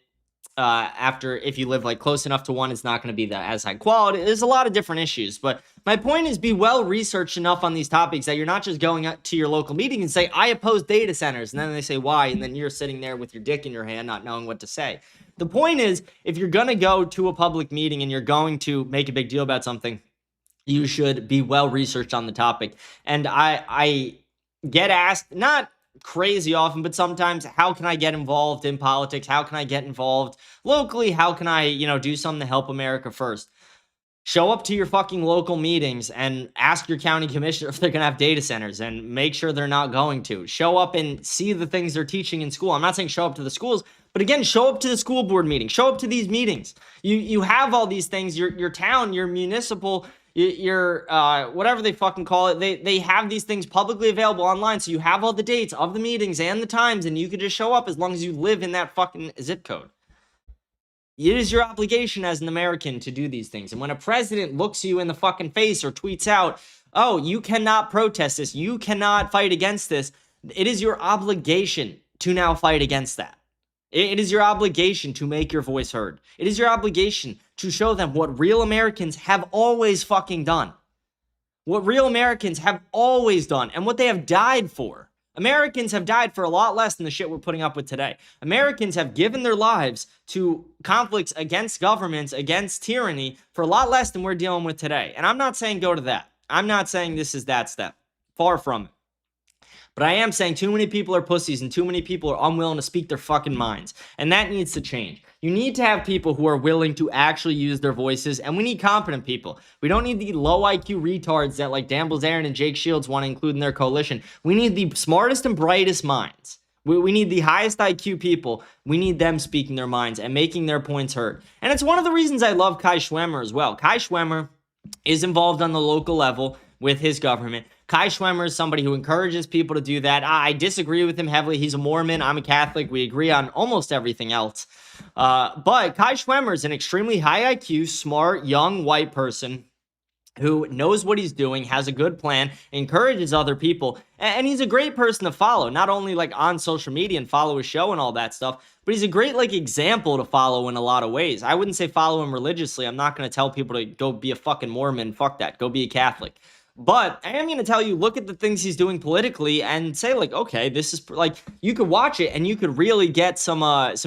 after, if you live like close enough to one, it's not going to be as high quality. There's a lot of different issues, but my point is, be well researched enough on these topics that you're not just going up to your local meeting and say, I oppose data centers, and then they say why, and then you're sitting there with your dick in your hand not knowing what to say. The point is, if you're going to go to a public meeting and you're going to make a big deal about something, you should be well researched on the topic. And I get asked, not crazy often, but sometimes, how can I get involved in politics? How can I get involved locally? How can I, do something to help America first? Show up to your fucking local meetings and ask your county commissioner if they're going to have data centers, and make sure they're not going to. Show up and see the things they're teaching in school. I'm not saying show up to the schools, but again, show up to the school board meeting. Show up to these meetings. You have all these things, your town, your municipal, your whatever they fucking call it. They have these things publicly available online, so you have all the dates of the meetings and the times, and you can just show up as long as you live in that fucking zip code. It is your obligation as an American to do these things. And when a president looks you in the fucking face or tweets out, oh, you cannot protest this, you cannot fight against this, it is your obligation to now fight against that. It is your obligation to make your voice heard. It is your obligation to show them what real Americans have always fucking done. What real Americans have always done and what they have died for. Americans have died for a lot less than the shit we're putting up with today. Americans have given their lives to conflicts against governments, against tyranny, for a lot less than we're dealing with today. And I'm not saying go to that. I'm not saying this is that step. Far from it. But I am saying too many people are pussies and too many people are unwilling to speak their fucking minds. And that needs to change. You need to have people who are willing to actually use their voices, and we need competent people. We don't need the low IQ retards that like Dan Bilzerian and Jake Shields want to include in their coalition. We need the smartest and brightest minds. We need the highest IQ people. We need them speaking their minds and making their points heard. And it's one of the reasons I love Kai Schwemmer as well. Kai Schwemmer is involved on the local level with his government. Kai Schwemmer is somebody who encourages people to do that. I disagree with him heavily. He's a Mormon. I'm a Catholic. We agree on almost everything else. But Kai Schwemmer is an extremely high IQ, smart, young, white person who knows what he's doing, has a good plan, encourages other people, and he's a great person to follow, not only like on social media and follow his show and all that stuff, but he's a great like example to follow in a lot of ways. I wouldn't say follow him religiously. I'm not going to tell people to go be a fucking Mormon. Fuck that. Go be a Catholic. But I am going to tell you, look at the things he's doing politically and say like, okay, this is like, you could watch it and you could really get some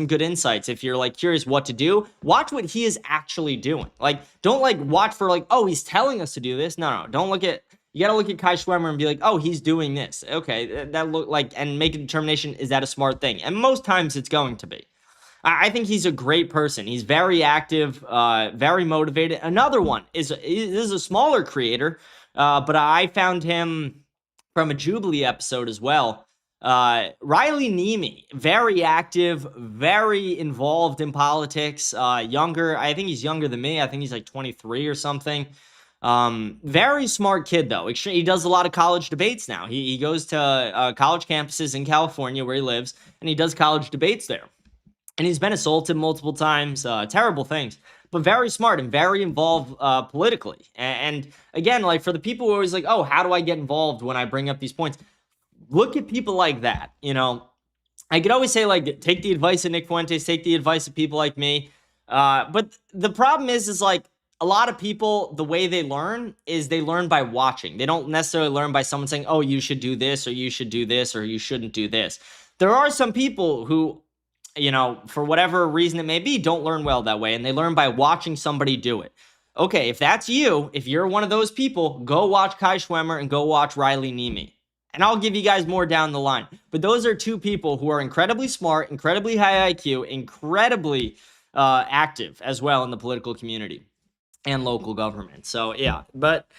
good insights. If you're like curious what to do, watch what he is actually doing. Like, don't like watch for like, oh, he's telling us to do this. No, don't look at, you got to look at Kai Schwemmer and be like, oh, he's doing this. Okay, that look like, and make a determination. Is that a smart thing? And most times it's going to be. I think he's a great person. He's very active, very motivated. Another one is a smaller creator, but I found him from a Jubilee episode as well. Riley Neeme, very active, very involved in politics, younger. I think he's younger than me. I think he's like 23 or something. Very smart kid, though. He does a lot of college debates now. He goes to college campuses in California where he lives, and he does college debates there. And he's been assaulted multiple times, terrible things, but very smart and very involved politically. And again, like for the people who are always like, oh, how do I get involved when I bring up these points? Look at people like that. You know, I could always say like, take the advice of Nick Fuentes, take the advice of people like me. But the problem is like a lot of people, the way they learn is they learn by watching. They don't necessarily learn by someone saying, oh, you should do this, or you should do this, or you shouldn't do this. There are some people who, you know, for whatever reason it may be, don't learn well that way. And they learn by watching somebody do it. Okay, if that's you, if you're one of those people, go watch Kai Schwemmer and go watch Riley Neeme. And I'll give you guys more down the line. But those are two people who are incredibly smart, incredibly high IQ, incredibly active as well in the political community and local government. So, yeah, but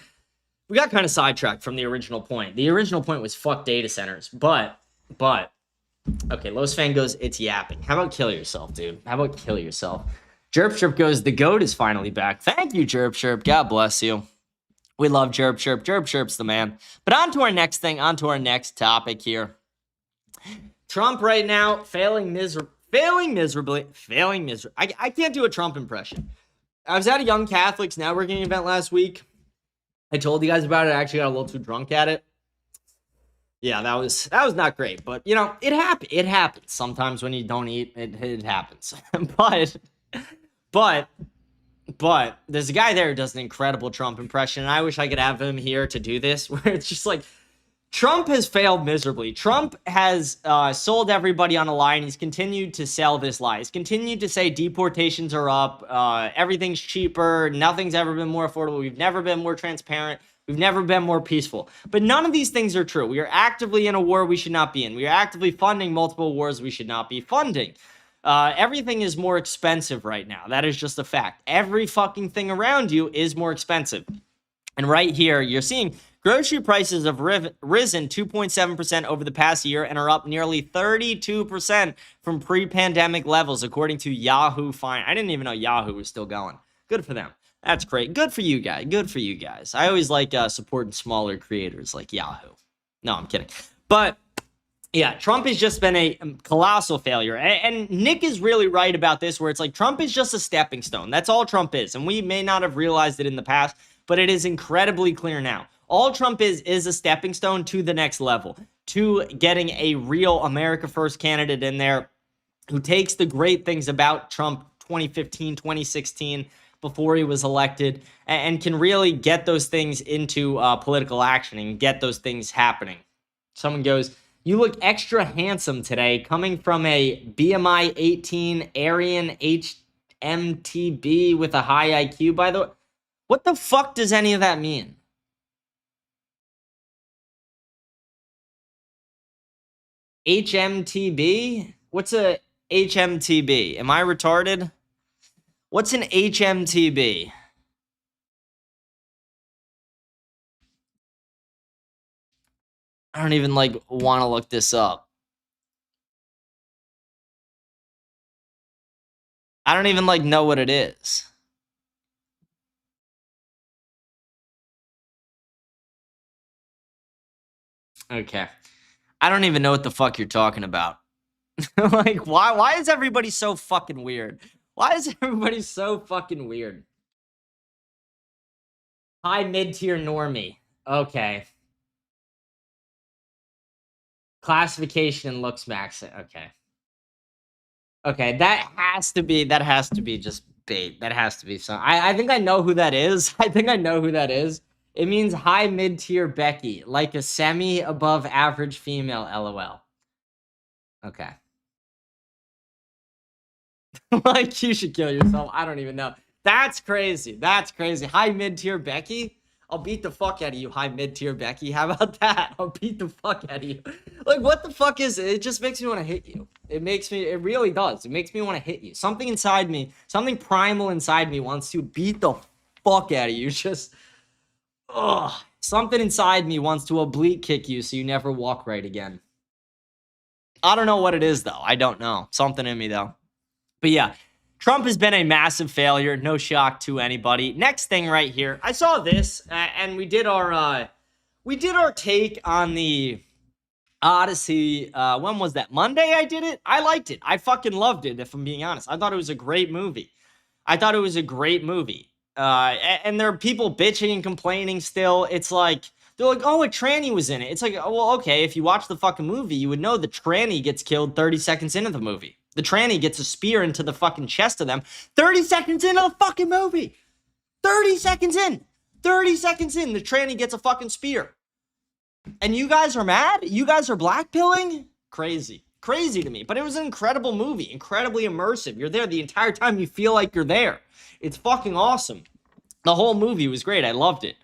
we got kind of sidetracked from the original point. The original point was fuck data centers. But... Okay, Los Fan goes, it's yapping. How about kill yourself, dude? How about kill yourself? Jerp Chirp goes, the GOAT is finally back. Thank you, Jerp Chirp. God bless you. We love Jerp Chirp. Jerp Chirp's the man. But on to our next thing, on to our next topic here. Trump right now, failing miserably. I can't do a Trump impression. I was at a Young Catholics networking event last week. I told you guys about it. I actually got a little too drunk at it. Yeah, that was not great, but you know, it happens. Sometimes when you don't eat, it happens. but there's a guy there who does an incredible Trump impression, and I wish I could have him here to do this, where it's just like, Trump has failed miserably. Trump has sold everybody on a lie, and he's continued to sell this lie. He's continued to say deportations are up, everything's cheaper, nothing's ever been more affordable, we've never been more transparent, we've never been more peaceful. But none of these things are true. We are actively in a war we should not be in. We are actively funding multiple wars we should not be funding. Everything is more expensive right now. That is just a fact. Every fucking thing around you is more expensive. And right here, you're seeing grocery prices have risen 2.7% over the past year and are up nearly 32% from pre-pandemic levels, according to Yahoo Finance. I didn't even know Yahoo was still going. Good for them. That's great. Good for you guys. Good for you guys. I always like supporting smaller creators like Yahoo. No, I'm kidding. But yeah, Trump has just been a colossal failure. And Nick is really right about this, where it's like Trump is just a stepping stone. That's all Trump is. And we may not have realized it in the past, but it is incredibly clear now. All Trump is a stepping stone to the next level, to getting a real America First candidate in there who takes the great things about Trump 2015, 2016, before he was elected, and can really get those things into political action and get those things happening. Someone goes, "You look extra handsome today, coming from a BMI 18 Aryan HMTB with a high IQ." By the way, what the fuck does any of that mean? HMTB? What's a HMTB? Am I retarded? What's an HMTB? I don't even want to look this up. I don't even know what it is. Okay. I don't even know what the fuck you're talking about. Why is everybody so fucking weird? Why is everybody so fucking weird? High mid-tier normie. Okay. Classification and looks max. Okay. Okay, that has to be just bait. That has to be some. I think I know who that is. I think I know who that is. It means high mid-tier Becky, like a semi above average female, LOL. Okay. Like, you should kill yourself. I don't even know. That's crazy. That's crazy. High mid-tier Becky? I'll beat the fuck out of you, high mid-tier Becky. How about that? I'll beat the fuck out of you. Like, what the fuck is it? It just makes me want to hit you. It really does. It makes me want to hit you. Something inside me, something primal inside me wants to beat the fuck out of you. Just, ugh. Something inside me wants to oblique kick you so you never walk right again. I don't know what it is, though. I don't know. Something in me, though. But yeah, Trump has been a massive failure. No shock to anybody. Next thing right here. I saw this, and we did our take on the Odyssey. When was that? Monday I did it? I liked it. I fucking loved it, if I'm being honest. I thought it was a great movie. And there are people bitching and complaining still. It's like, they're like, oh, a tranny was in it. It's like, oh, well, okay, if you watch the fucking movie, you would know the tranny gets killed 30 seconds into the movie. The tranny gets a spear into the fucking chest of them 30 seconds into the fucking movie. 30 seconds in. 30 seconds in, the tranny gets a fucking spear. And you guys are mad? You guys are blackpilling? Crazy. Crazy to me. But it was an incredible movie. Incredibly immersive. You're there the entire time. You feel like you're there. It's fucking awesome. The whole movie was great. I loved it.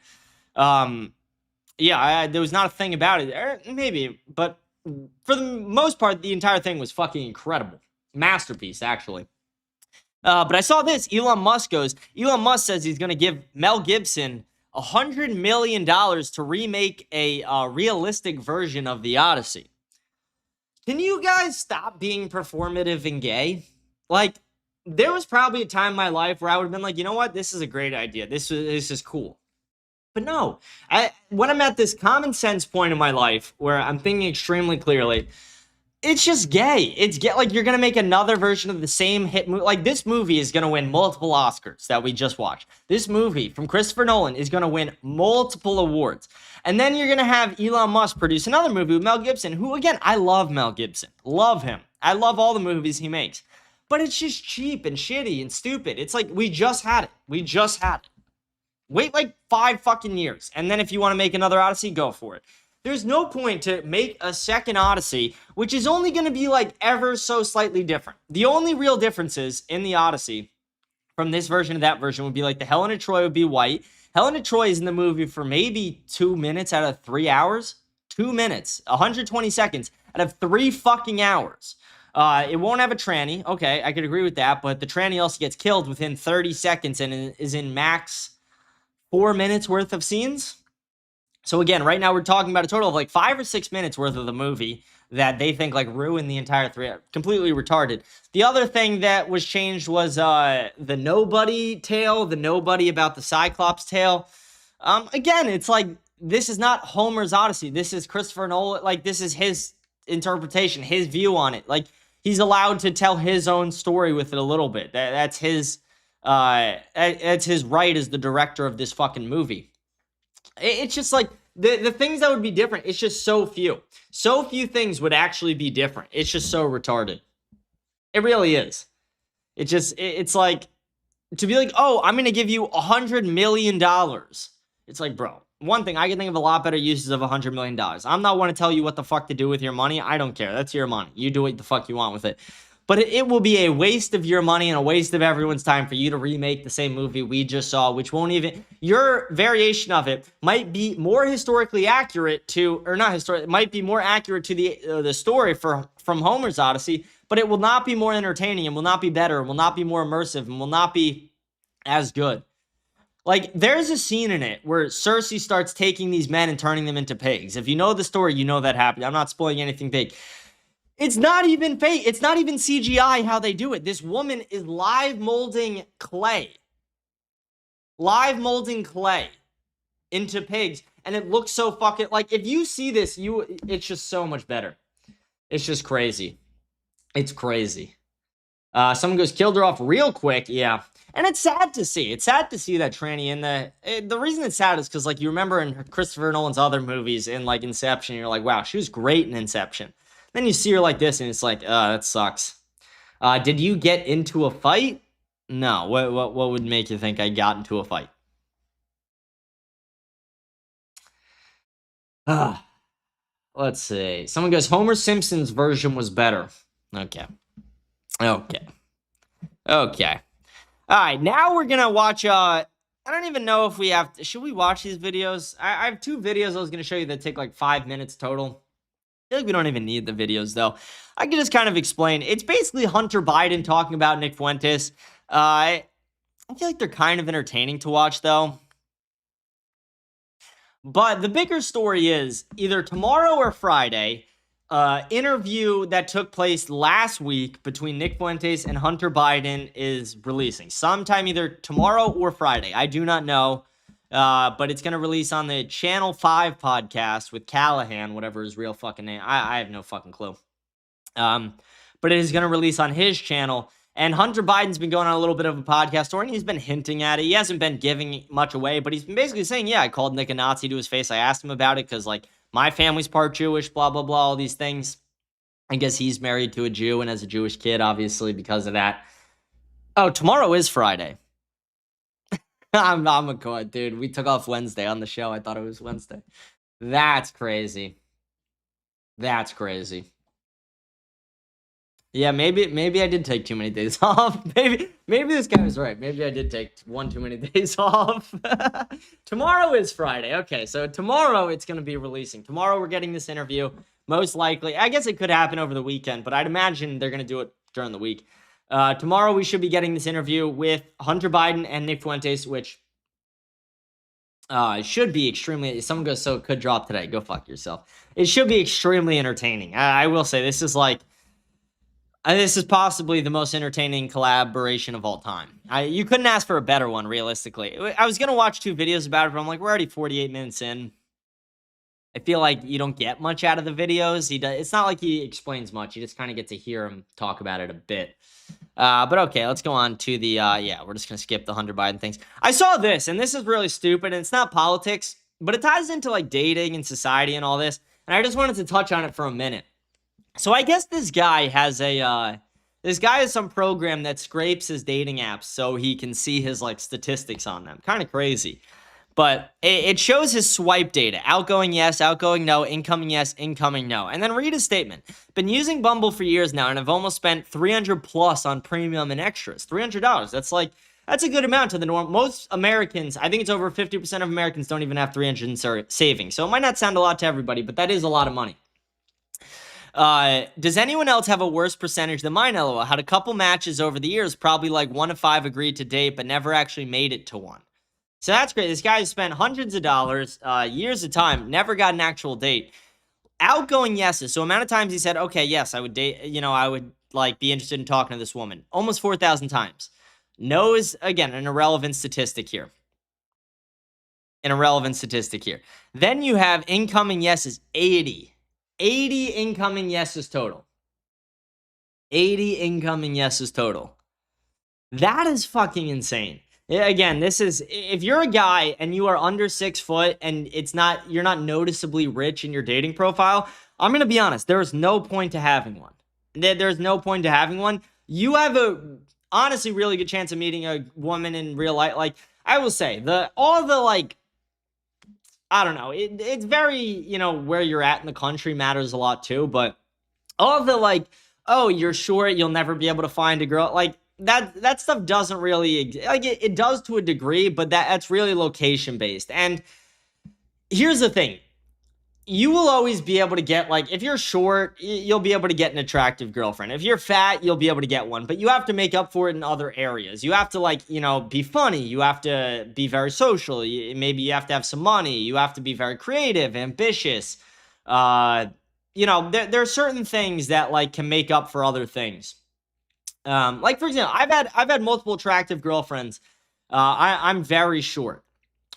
Yeah, there was not a thing about it. Maybe, but for the most part, the entire thing was fucking incredible. Masterpiece, actually. But I saw this. Elon Musk says he's going to give Mel Gibson $100 million to remake a realistic version of the Odyssey. Can you guys stop being performative and gay? Like, there was probably a time in my life where I would have been like, you know what? This is a great idea. This is cool. But no, when I'm at this common sense point in my life where I'm thinking extremely clearly, it's just gay. It's gay. Like, you're going to make another version of the same hit movie. Like, this movie is going to win multiple Oscars that we just watched. This movie from Christopher Nolan is going to win multiple awards. And then you're going to have Elon Musk produce another movie with Mel Gibson, who, again, I love Mel Gibson. Love him. I love all the movies he makes. But it's just cheap and shitty and stupid. It's like, we just had it. Wait like 5 fucking years. And then if you want to make another Odyssey, go for it. There's no point to make a second Odyssey, which is only going to be like ever so slightly different. The only real differences in the Odyssey from this version to that version would be like the Helen of Troy would be white. Helen of Troy is in the movie for maybe 2 minutes out of 3 hours. 2 minutes, 120 seconds out of 3 fucking hours. It won't have a tranny. Okay, I could agree with that. But the tranny also gets killed within 30 seconds and is in max 4 minutes worth of scenes. So again, right now we're talking about a total of like 5 or 6 minutes worth of the movie that they think like ruined the entire three. Completely retarded. The other thing that was changed was the nobody tale, the nobody about the Cyclops tale. Again, it's like, this is not Homer's Odyssey. This is Christopher Nolan. Like, this is his interpretation, his view on it. Like, he's allowed to tell his own story with it a little bit. That's his right as the director of this fucking movie. It's just like the things that would be different. It's just so few. So few things would actually be different. It's just so retarded. It really is. It's like, to be like, oh, I'm going to give you $100 million. It's like, bro, one thing, I can think of a lot better uses of $100 million. I'm not want to tell you what the fuck to do with your money. I don't care. That's your money. You do what the fuck you want with it. But it will be a waste of your money and a waste of everyone's time for you to remake the same movie we just saw, which won't even, your variation of it might be more historically accurate to, or not historic, it might be more accurate to the story from Homer's Odyssey, but it will not be more entertaining and will not be better and will not be more immersive and will not be as good. Like, there's a scene in it where Cersei starts taking these men and turning them into pigs. If you know the story, you know that happened. I'm not spoiling anything big. It's not even fake. It's not even CGI how they do it. This woman is live molding clay. Live molding clay into pigs. And it looks so fucking, like, if you see this, it's just so much better. It's just crazy. It's crazy. Someone goes, killed her off real quick. Yeah. And it's sad to see. It's sad to see that tranny in the reason it's sad is because, like, you remember in Christopher Nolan's other movies, in, like, Inception, you're like, wow, she was great in Inception. Then you see her like this, and it's like, that sucks. Did you get into a fight? No. What would make you think I got into a fight? Let's see. Someone goes, Homer Simpson's version was better. Okay. All right, now we're gonna watch, I don't even know if we have to, should we watch these videos? I have two videos I was gonna show you that take like 5 minutes total. I feel like we don't even need the videos, though. I can just kind of explain. It's basically Hunter Biden talking about Nick Fuentes. I feel like they're kind of entertaining to watch, though. But the bigger story is either tomorrow or Friday, interview that took place last week between Nick Fuentes and Hunter Biden is releasing. Sometime either tomorrow or Friday. I do not know. But it's going to release on the Channel 5 podcast with Callahan, whatever his real fucking name. I have no fucking clue. But it is going to release on his channel. And Hunter Biden's been going on a little bit of a podcast tour, and he's been hinting at it. He hasn't been giving much away, but he's been basically saying, yeah, I called Nick a Nazi to his face. I asked him about it because, like, my family's part Jewish, blah, blah, blah, all these things. I guess he's married to a Jew and has a Jewish kid, obviously, because of that. Oh, tomorrow is Friday. I'm a god, dude. We took off Wednesday on the show. I thought it was Wednesday. That's crazy. That's crazy. Yeah, maybe I did take too many days off. Maybe this guy was right. Maybe I did take one too many days off. Tomorrow is Friday. Okay, so tomorrow it's going to be releasing. Tomorrow we're getting this interview. Most likely. I guess it could happen over the weekend, but I'd imagine they're going to do it during the week. Tomorrow we should be getting this interview with Hunter Biden and Nick Fuentes, which should be extremely, someone goes, so it could drop today. Go fuck yourself. It should be extremely entertaining. I will say, this is like, this is possibly the most entertaining collaboration of all time. You couldn't ask for a better one, realistically. I was going to watch 2 videos about it, but I'm like, we're already 48 minutes in. I feel like you don't get much out of the videos. It's not like he explains much. You just kind of get to hear him talk about it a bit. But okay, let's go on to the, yeah, we're just going to skip the Hunter Biden things. I saw this, and this is really stupid, and it's not politics, but it ties into, like, dating and society and all this, and I just wanted to touch on it for a minute. So I guess this guy has some program that scrapes his dating apps so he can see his, like, statistics on them. Kind of crazy. But it shows his swipe data. Outgoing yes, outgoing no, incoming yes, incoming no. And then read his statement. Been using Bumble for years now, and I've almost spent $300 plus on premium and extras. $300. That's a good amount to the norm. Most Americans, I think it's over 50% of Americans don't even have $300 in savings. So it might not sound a lot to everybody, but that is a lot of money. Does anyone else have a worse percentage than mine? LOL. Had a couple matches over the years, probably like 1 to 5 agreed to date, but never actually made it to one. So that's great. This guy has spent hundreds of dollars, years of time, never got an actual date. outgoing yeses. So amount of times he said, okay, yes, I would date, I would like be interested in talking to this woman. Almost 4,000 times. No's, again, an irrelevant statistic here. Then you have incoming yeses, 80. 80 incoming yeses total. 80 incoming yeses total. That is fucking insane. Again, this is, if you're a guy and you are under 6 foot and you're not noticeably rich in your dating profile, I'm going to be honest, there is no point to having one. There's no point to having one. You have a, honestly, really good chance of meeting a woman in real life. Like, I will say, I don't know, it's very, where you're at in the country matters a lot too, but all the oh, you're short, you'll never be able to find a girl, like, that stuff doesn't really, like, it does to a degree, but that's really location based. And here's the thing, you will always be able to get, like, if you're short, you'll be able to get an attractive girlfriend. If you're fat, you'll be able to get one, but you have to make up for it in other areas. You have to, be funny. You have to be very social. Maybe you have to have some money. You have to be very creative, ambitious. There are certain things that, can make up for other things. Like, for example, I've had multiple attractive girlfriends. I'm very short.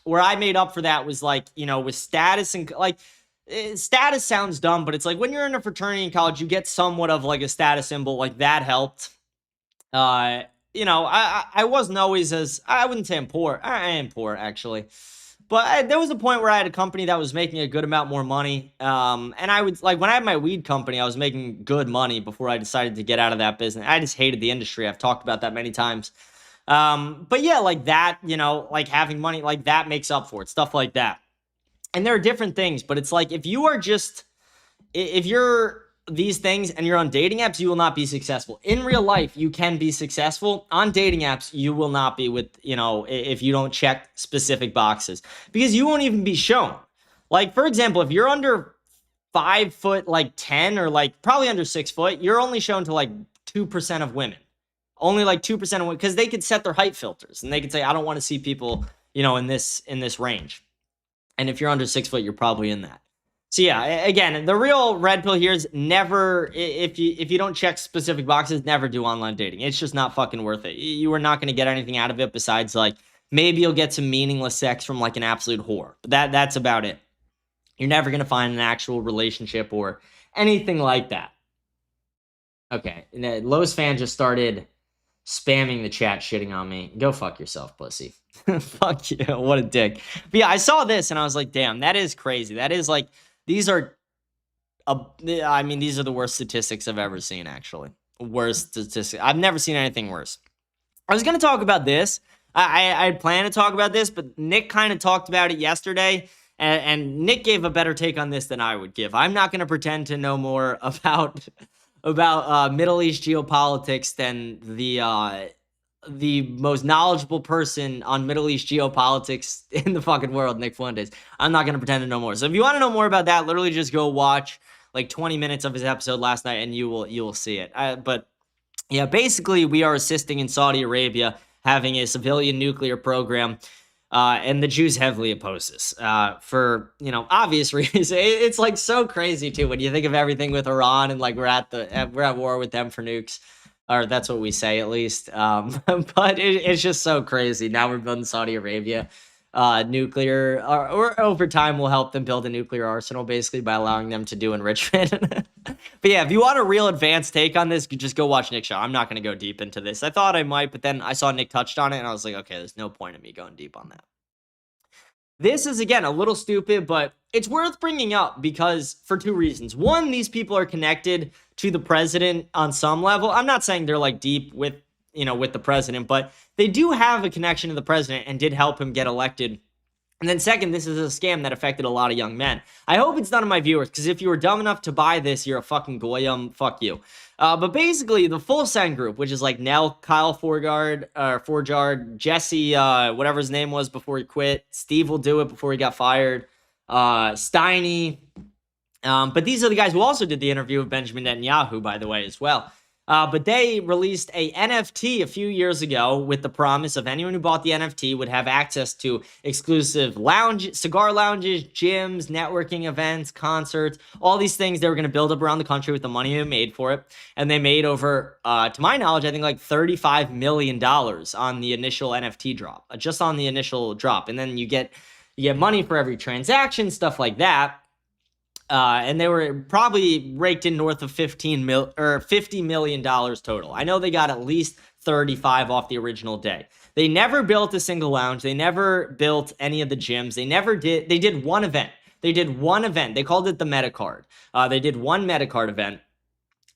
Where I made up for that was with status and status sounds dumb, but it's like when you're in a fraternity in college, you get somewhat of a status symbol. Like that helped. I wasn't always I wouldn't say I'm poor. I am poor actually. But there was a point where I had a company that was making a good amount more money. And I would when I had my weed company, I was making good money before I decided to get out of that business. I just hated the industry. I've talked about that many times. But yeah, that, having money, that makes up for it, stuff like that. And there are different things, but it's if you're these things and you're on dating apps, you will not be successful. In real life, you can be successful. On dating apps, you will not be if you don't check specific boxes, because you won't even be shown. For example, if you're under 5 foot, 10 or probably under 6 foot, you're only shown to 2% of women. Only 2% of women, because they could set their height filters and they could say, I don't want to see people, in this range. And if you're under 6 foot, you're probably in that. So yeah, again, the real red pill here is never, if you don't check specific boxes, never do online dating. It's just not fucking worth it. You are not going to get anything out of it besides maybe you'll get some meaningless sex from an absolute whore. But that's about it. You're never going to find an actual relationship or anything like that. Okay, Lowe's fan just started spamming the chat, shitting on me. Go fuck yourself, pussy. Fuck you. What a dick. But yeah, I saw this and I was like, damn, that is crazy. That is these are the worst statistics I've ever seen, actually. Worst statistics. I've never seen anything worse. I was going to talk about this. I had planned to talk about this, but Nick kind of talked about it yesterday, and Nick gave a better take on this than I would give. I'm not going to pretend to know more about Middle East geopolitics than the most knowledgeable person on Middle East geopolitics in the fucking world, Nick Fuentes. I'm not going to pretend to know more. So if you want to know more about that, literally just go watch 20 minutes of his episode last night and you will see it. But yeah, basically we are assisting in Saudi Arabia having a civilian nuclear program. And the Jews heavily oppose this for, obvious reasons. It's so crazy too when you think of everything with Iran and we're at war with them for nukes, or that's what we say at least. But it's just so crazy. Now we're building Saudi Arabia nuclear, or over time we'll help them build a nuclear arsenal basically by allowing them to do enrichment. But yeah, if you want a real advanced take on this, just go watch Nick's show. I'm not going to go deep into this. I thought I might, but then I saw Nick touched on it and I was like, okay, there's no point in me going deep on that. This is, again, a little stupid, but it's worth bringing up because for two reasons. One, these people are connected to the president on some level. I'm not saying they're deep with the president, but they do have a connection to the president and did help him get elected. And then second, this is a scam that affected a lot of young men. I hope it's none of my viewers, because if you were dumb enough to buy this, you're a fucking goyim. Fuck you. But basically, the Full Send group, which is Nell, Kyle Forjard, Jesse, whatever his name was before he quit, Steve will do it before he got fired, Steiny. But these are the guys who also did the interview with Benjamin Netanyahu, by the way, as well. But they released a NFT a few years ago with the promise of anyone who bought the NFT would have access to exclusive cigar lounges, gyms, networking events, concerts, all these things they were going to build up around the country with the money they made for it. And they made over, to my knowledge, I think like $35 million on the initial NFT drop, just on the initial drop. And then you get money for every transaction, stuff like that. And they were probably raked in north of $50 million total. I know they got at least 35 off the original day. They never built a single lounge. They never built any of the gyms. They did one event. They called it the Metacard. They did one Metacard event.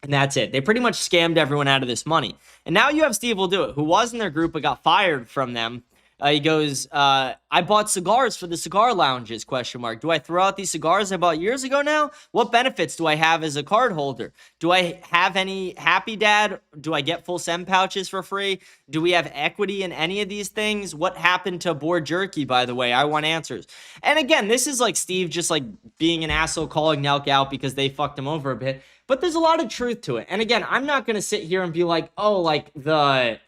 And that's it. They pretty much scammed everyone out of this money. And now you have Steve Will Do It, who was in their group but got fired from them. He goes, I bought cigars for the cigar lounges, ? Do I throw out these cigars I bought years ago now? What benefits do I have as a card holder? Do I have any Happy Dad? Do I get full SEM pouches for free? Do we have equity in any of these things? What happened to board jerky, by the way? I want answers. And again, this is like Steve just like being an asshole calling Nelk out because they fucked him over a bit. But there's a lot of truth to it. And again, I'm not going to sit here and be like, oh, like the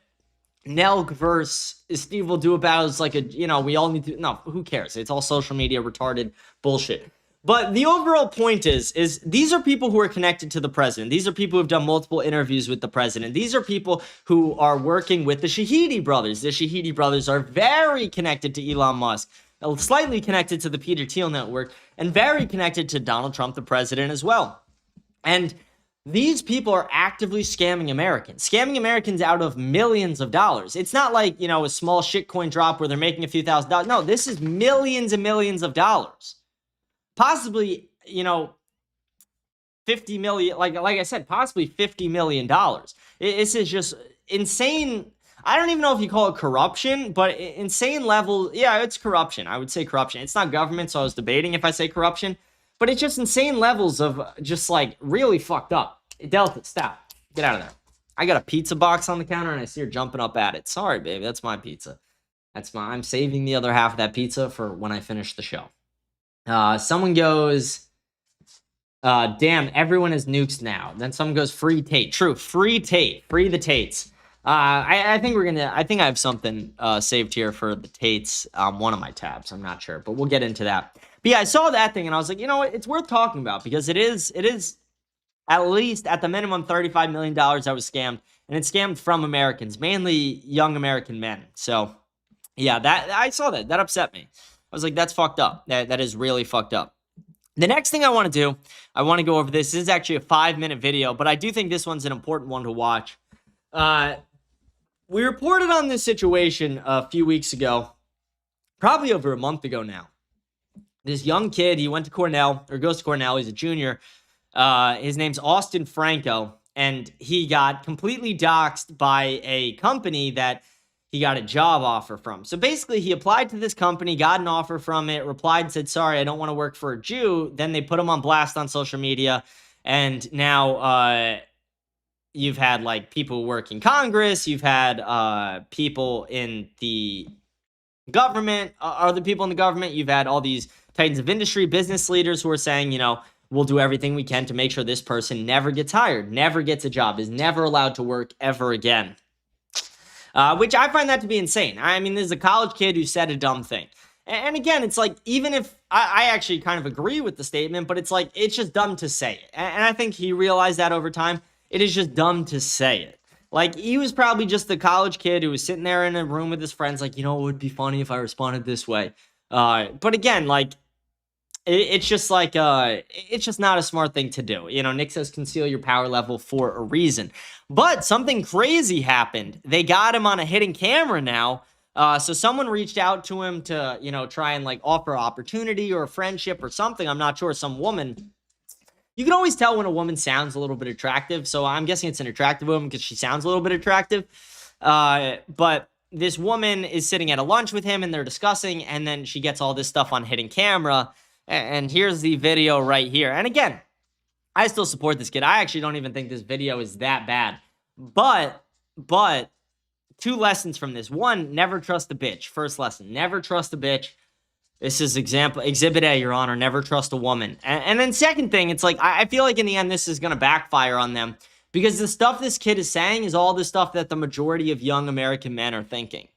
Nelk verse Steve Will Do About is like we all need to, no, who cares? It's all social media retarded bullshit. But the overall point is these are people who are connected to the president. These are people who have done multiple interviews with the president. These are people who are working with the Shahidi brothers. The Shahidi brothers are very connected to Elon Musk, slightly connected to the Peter Thiel network, and very connected to Donald Trump, the president, as well. And these people are actively scamming Americans out of millions of dollars. It's not like, a small shitcoin drop where they're making a few $1,000s. No, this is millions and millions of dollars. Possibly, 50 million, like I said, possibly $50 million. This is just insane. I don't even know if you call it corruption, but insane level. Yeah, it's corruption. I would say corruption. It's not government, so I was debating if I say corruption. But it's just insane levels of just like really fucked up. Delta, stop. Get out of there. I got a pizza box on the counter and I see her jumping up at it. Sorry, baby. That's my pizza. I'm saving the other half of that pizza for when I finish the show. Someone goes, damn, everyone has nukes now. Then someone goes, free Tate. True, free Tate. Free the Tates. I think I have something saved here for the Tates on one of my tabs. I'm not sure, but we'll get into that. But yeah, I saw that thing and I was like, it's worth talking about because it is at least at the minimum $35 million I was scammed, and it's scammed from Americans, mainly young American men. So yeah, that I saw that upset me. I was like, that's fucked up. That is really fucked up. The next thing I want to do, I want to go over this. This is actually a 5-minute video, but I do think this one's an important one to watch. We reported on this situation a few weeks ago, probably over a month ago now. This young kid, he went to Cornell, or goes to Cornell, he's a junior. His name's Austin Franco, and he got completely doxxed by a company that he got a job offer from. So basically, he applied to this company, got an offer from it, replied, said, sorry, I don't want to work for a Jew. Then they put him on blast on social media, and now you've had like people who work in Congress, you've had people in the government, other people in the government, you've had all these titans of industry, business leaders who are saying, we'll do everything we can to make sure this person never gets hired, never gets a job, is never allowed to work ever again. Which I find that to be insane. I mean, there's a college kid who said a dumb thing. And again, it's like, even if I actually kind of agree with the statement, but it's like, it's just dumb to say it. And I think he realized that over time. It is just dumb to say it. Like, he was probably just the college kid who was sitting there in a room with his friends, like, it would be funny if I responded this way. But again, like, it's just like, it's just not a smart thing to do. Nick says conceal your power level for a reason. But something crazy happened. They got him on a hidden camera now. So someone reached out to him to, try and like offer opportunity or a friendship or something. I'm not sure. Some woman. You can always tell when a woman sounds a little bit attractive. So I'm guessing it's an attractive woman because she sounds a little bit attractive. But this woman is sitting at a lunch with him and they're discussing. And then she gets all this stuff on hidden camera. And here's the video right here. And again, I still support this kid. I actually don't even think this video is that bad. But 2 lessons from this. 1, never trust a bitch. First lesson, never trust a bitch. This is exhibit A, Your Honor. Never trust a woman. And then second thing, it's like, I feel like in the end, this is going to backfire on them Because the stuff this kid is saying is all the stuff that the majority of young American men are thinking.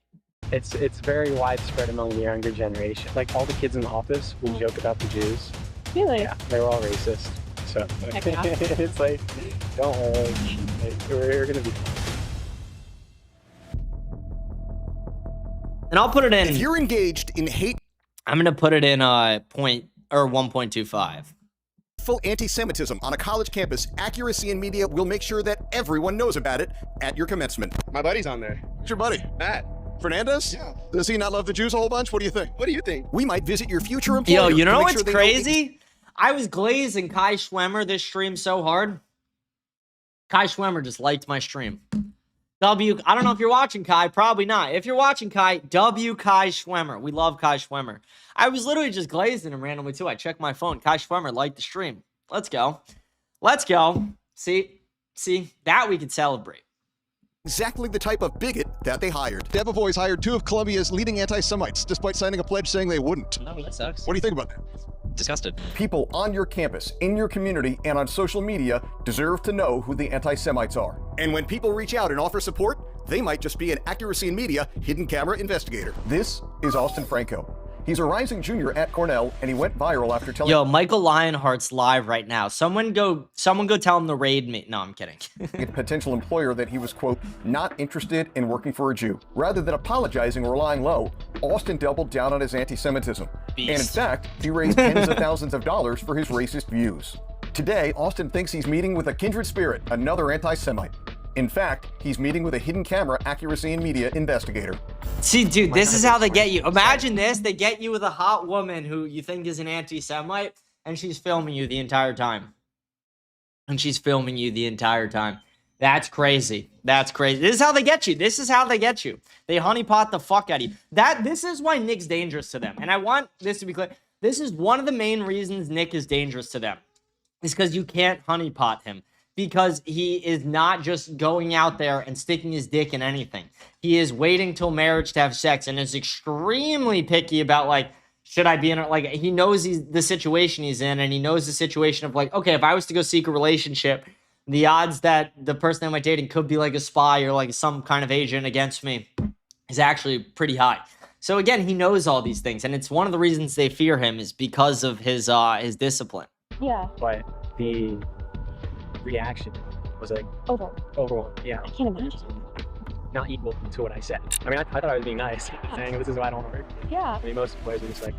It's very widespread among the younger generation. Like, all the kids in the office will joke about the Jews. Really? Yeah, they're all racist. So Yeah. it's like, don't worry, we're gonna be fine. And I'll put it in. If you're engaged in hateful I'm gonna put it in 1.25. anti-Semitism on a college campus, Accuracy in Media will make sure that everyone knows about it at your commencement. My buddy's on there. Who's your buddy? Matt. Fernandez? Yeah. Does he not love the Jews a whole bunch? What do you think? What do you think? We might visit your future employer. Yo, you know to make what's sure they crazy? I was glazing Kai Schwemmer this stream so hard. Kai Schwemmer just liked my stream. I don't know if you're watching, Kai. Probably not. If you're watching, Kai, Kai Schwemmer. We love Kai Schwemmer. I was literally just glazing him randomly, too. I checked my phone. Kai Schwemmer liked the stream. Let's go. Let's go. See, that we can celebrate. exactly the type of bigot that they hired. Debevoise hired 2 of Columbia's leading anti-Semites, despite signing a pledge saying they wouldn't. No, that sucks. What do you think about that? Disgusted. People on your campus, in your community, and on social media deserve to know who the anti-Semites are. And when people reach out and offer support, they might just be an Accuracy in Media hidden camera investigator. This is Austin Franco. He's a rising junior at Cornell, and he went viral after telling— Yo, Michael Lionheart's live right now. Someone go tell him to raid me. No, I'm kidding. a potential employer that he was, quote, not interested in working for a Jew. Rather than apologizing or lying low, Austin doubled down on his anti-Semitism. Beast. And in fact, he raised tens of thousands of dollars for his racist views. Today, Austin thinks he's meeting with a kindred spirit, another anti-Semite. In fact, he's meeting with a hidden camera Accuracy in Media investigator. See, dude, this is how they get you. Imagine this. They get you with a hot woman who you think is an anti-Semite, and she's filming you the entire time. That's crazy. That's crazy. This is how they get you. They honeypot the fuck out of you. This is why Nick's dangerous to them. And I want this to be clear. This is one of the main reasons Nick is dangerous to them. Is because you can't honeypot him. Because he is not just going out there and sticking his dick in anything. He is waiting till marriage to have sex and is extremely picky about, like, should I be in it? Like, he knows the situation he's in, and he knows the situation of, like, okay, if I was to go seek a relationship, the odds that the person I'm dating could be, like, a spy or, like, some kind of agent against me is actually pretty high. So, again, he knows all these things, and it's one of the reasons they fear him is because of his discipline. Yeah. But the reaction was like overwhelming. Yeah. I can't imagine. Not equal to what I said. I mean, I thought I was being nice, saying this is why I don't want to work. Yeah. I mean, most employers are just like,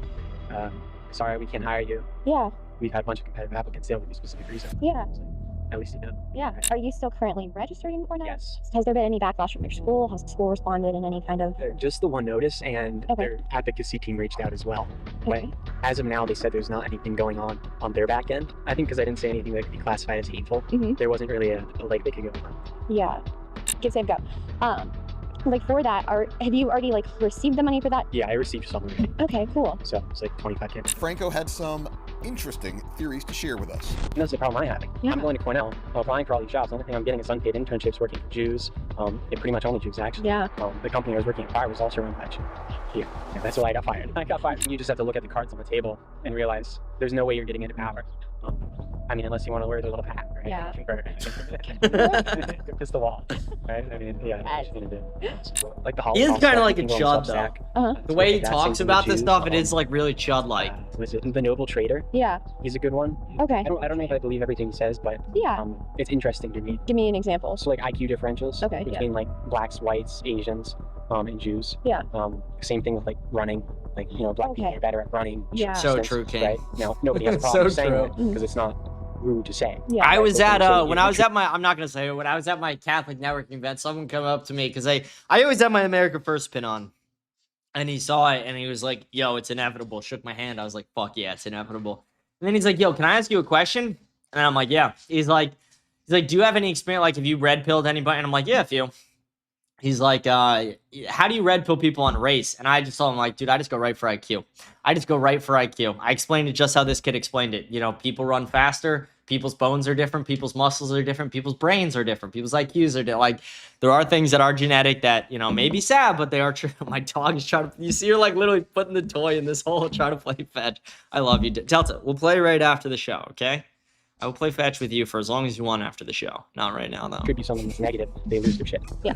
sorry, we can't hire you. Yeah. We've had a bunch of competitive applicants. They don't give you specific reason. Yeah. It's like, at least you know. Yeah. Right? Are you still currently registered in Cornell? Yes. Has there been any backlash from your school? Has the school responded in any kind of— Just the one notice, and Okay. their advocacy team reached out as well. But Okay. as of now, they said there's not anything going on their back end. I think because I didn't say anything that could be classified as hateful, there wasn't really a leg they could go on. Yeah. Give, save, go. Like for that, have you already like received the money for that? Yeah, I received some already. Okay, cool. So it's like $25K. Franco had some interesting theories to share with us. And that's the problem I'm having. Yeah. I'm going to Cornell, applying for all these jobs. The only thing I'm getting is unpaid internships working for Jews. Pretty much only Jews, actually. Yeah. The company I was working at prior was also run by Jews. Here. Yeah, that's why I got fired. I got fired. You just have to look at the cards on the table and realize there's no way you're getting into power. I mean, unless you want to wear the little hat, right? Yeah. Just the wall, right? I mean, yeah. Yes. Like the He is Holocaust kind of stuff, like a you can go chud, on though. Substack. The way he That's talks something about the this Jews, stuff, it is like really chud-like. Was it the Noble Trader? Yeah. He's a good one. Okay. I don't know if I believe everything he says, but Yeah. it's interesting to me. Give me an example. So like IQ differentials Okay, yeah. between like blacks, whites, Asians, and Jews. Yeah. Same thing with like running. Like, you know, black people Okay. are better at running. Yeah. So Since, true, King. Right? Now, nobody has a So problem saying true. it because it's not rude to say. Yeah. I was Right, at so when you- I was at my, I'm not gonna say it, when I was at my Catholic networking event, someone came up to me because I always have my America First pin on, and he saw it and he was like, "Yo, it's inevitable." Shook my hand. I was like, "Fuck yeah, it's inevitable." And then he's like, "Yo, can I ask you a question?" And I'm like, "Yeah." He's like, "Do you have any experience? Like, have you red pilled anybody?" And I'm like, "Yeah, a few." He's like, how do you red pill people on race? And I just told him, like, dude, I just go right for IQ. I explained it just how this kid explained it. You know, people run faster. People's bones are different. People's muscles are different. People's brains are different. People's IQs are different. Like, there are things that are genetic that, you know, may be sad, but they are true. My dog is trying to, you see her, like, literally putting the toy in this hole, trying to play fetch. I love you. Delta, we'll play right after the show, okay? I will play fetch with you for as long as you want after the show. Not right now, though. Could be something that's negative. They lose their shit. Yeah.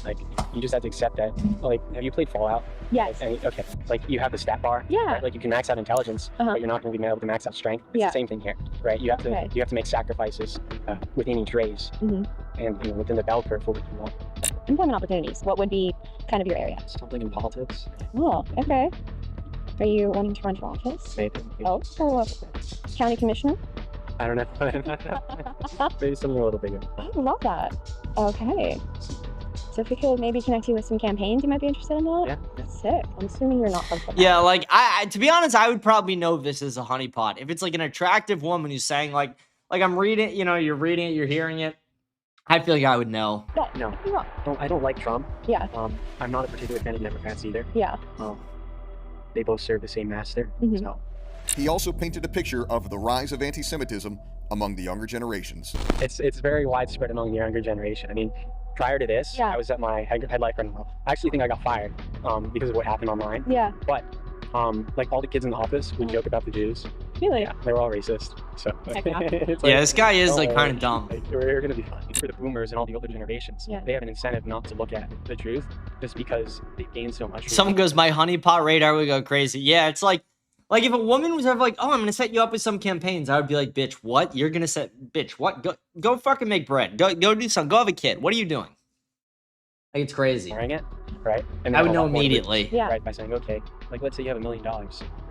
Like, you just have to accept that. Like, have you played Fallout? Yes. Okay. Like, you have the stat bar. Yeah. Right? Like, you can max out intelligence, but you're not going to be able to max out strength. It's Yeah. the same thing here, right? You have to make sacrifices within each race, and within the bell curve for what you want. Employment opportunities. What would be kind of your area? Something in politics. Oh, okay. Are you wanting to run for office? Maybe. Oh, county commissioner? I don't know. Maybe something a little bigger. I love that. Okay. So if we could maybe connect you with some campaigns, you might be interested in that? Yeah. Sick. I'm assuming you're not from Yeah, like, I to be honest, I would probably know this as a honeypot. If it's like an attractive woman who's saying like I'm reading, you're reading it, you're hearing it, I feel like I would know. No. You're wrong. I don't like Trump. Yeah. I'm not a particular fan of Democrats either. Yeah. They both serve the same master. So He also painted a picture of the rise of anti-Semitism among the younger generations. it's very widespread among the younger generation. I mean, prior to this, I was at my head life running. I actually think I got fired because of what happened online. Yeah. But like all the kids in the office would joke about the Jews. Really? Yeah, they were all racist. So Heck yeah. it's Yeah, this guy is don't like worry. kind of dumb. Like, we're gonna be fine. For the boomers and all the older generations, Yeah. they have an incentive not to look at the truth just because they've gained so much. Someone goes, my honeypot radar would go crazy. Yeah, it's like if a woman was ever like, oh, I'm gonna set you up with some campaigns, I would be like, bitch, what? You're gonna bitch, what? Go fucking make bread. Go do something. Go have a kid. What are you doing? Like, it's crazy. ignoring it, right? And I would then know a lot more would- immediately. Yeah. Right, by saying, okay, like let's say you have $1 million or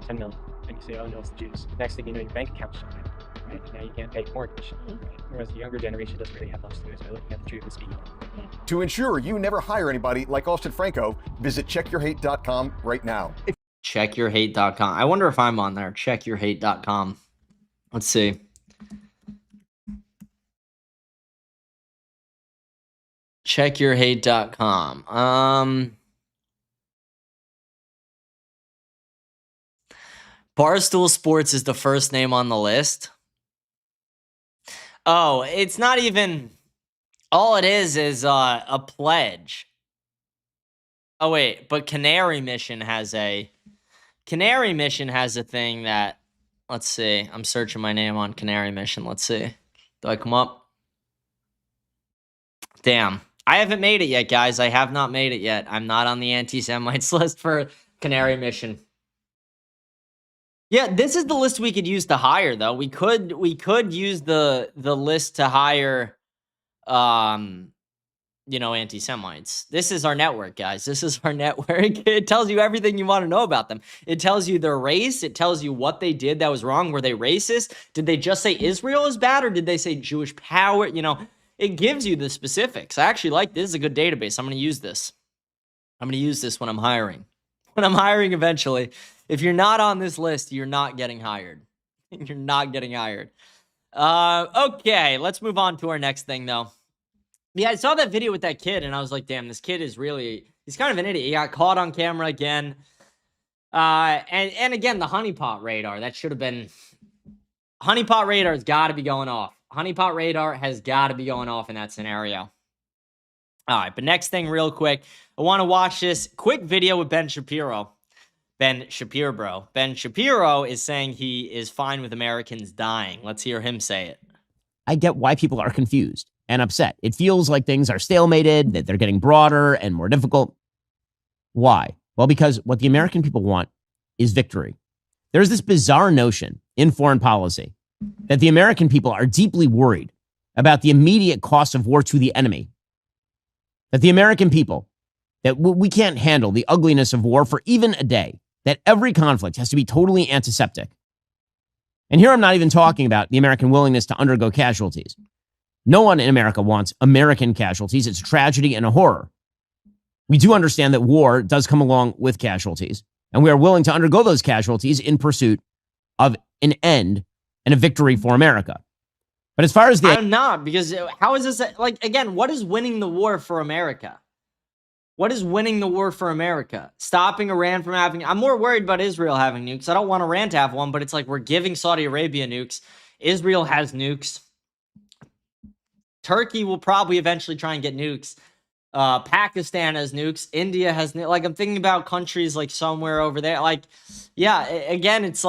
10 million, and you say, oh no, it's the Jews. Next thing you know, your bank account's shut down, right? Now you can't pay mortgage. Right? Whereas the younger generation doesn't really have much to do by looking at the truth and speaking. To ensure you never hire anybody like Austin Franco, visit checkyourhate.com right now. Checkyourhate.com. I wonder if I'm on there. Checkyourhate.com. Let's see. Checkyourhate.com. Barstool Sports is the first name on the list. Oh, it's not even. All it is a pledge. Oh wait, but Canary Mission has a thing that. Let's see. I'm searching my name on Canary Mission. Let's see. Do I come up? Damn. I haven't made it yet, guys. I have not made it yet. I'm not on the anti-Semites list for Canary Mission. Yeah, this is the list we could use to hire, though. We could use the list to hire, anti-Semites. This is our network, guys. This is our network. It tells you everything you want to know about them. It tells you their race. It tells you what they did that was wrong. Were they racist? Did they just say Israel is bad, or did they say Jewish power? It gives you the specifics. I actually like this. Is a good database. I'm going to use this. I'm going to use this when I'm hiring. When I'm hiring eventually. If you're not on this list, you're not getting hired. You're not getting hired. Okay, let's move on to our next thing, though. Yeah, I saw that video with that kid, and I was like, damn, this kid is he's kind of an idiot. He got caught on camera again. And again, the honeypot radar. That should have been... Honeypot radar has got to be going off. Honeypot radar has got to be going off in that scenario. All right, but next thing real quick. I want to watch this quick video with Ben Shapiro. Ben Shapiro. Ben Shapiro is saying he is fine with Americans dying. Let's hear him say it. I get why people are confused and upset. It feels like things are stalemated, that they're getting broader and more difficult. Why? Well, because what the American people want is victory. There's this bizarre notion in foreign policy that the American people are deeply worried about the immediate cost of war to the enemy. That the American people, that we can't handle the ugliness of war for even a day. That every conflict has to be totally antiseptic. And here I'm not even talking about the American willingness to undergo casualties. No one in America wants American casualties. It's a tragedy and a horror. We do understand that war does come along with casualties, and we are willing to undergo those casualties in pursuit of an end and a victory for America. But as far as I'm not, because how is this, again, what is winning the war for America? What is winning the war for America? Stopping Iran from having... I'm more worried about Israel having nukes. I don't want Iran to have one, but it's like we're giving Saudi Arabia nukes. Israel has nukes. Turkey will probably eventually try and get nukes. Pakistan has nukes. India has nukes. I'm thinking about countries somewhere over there. Again, it's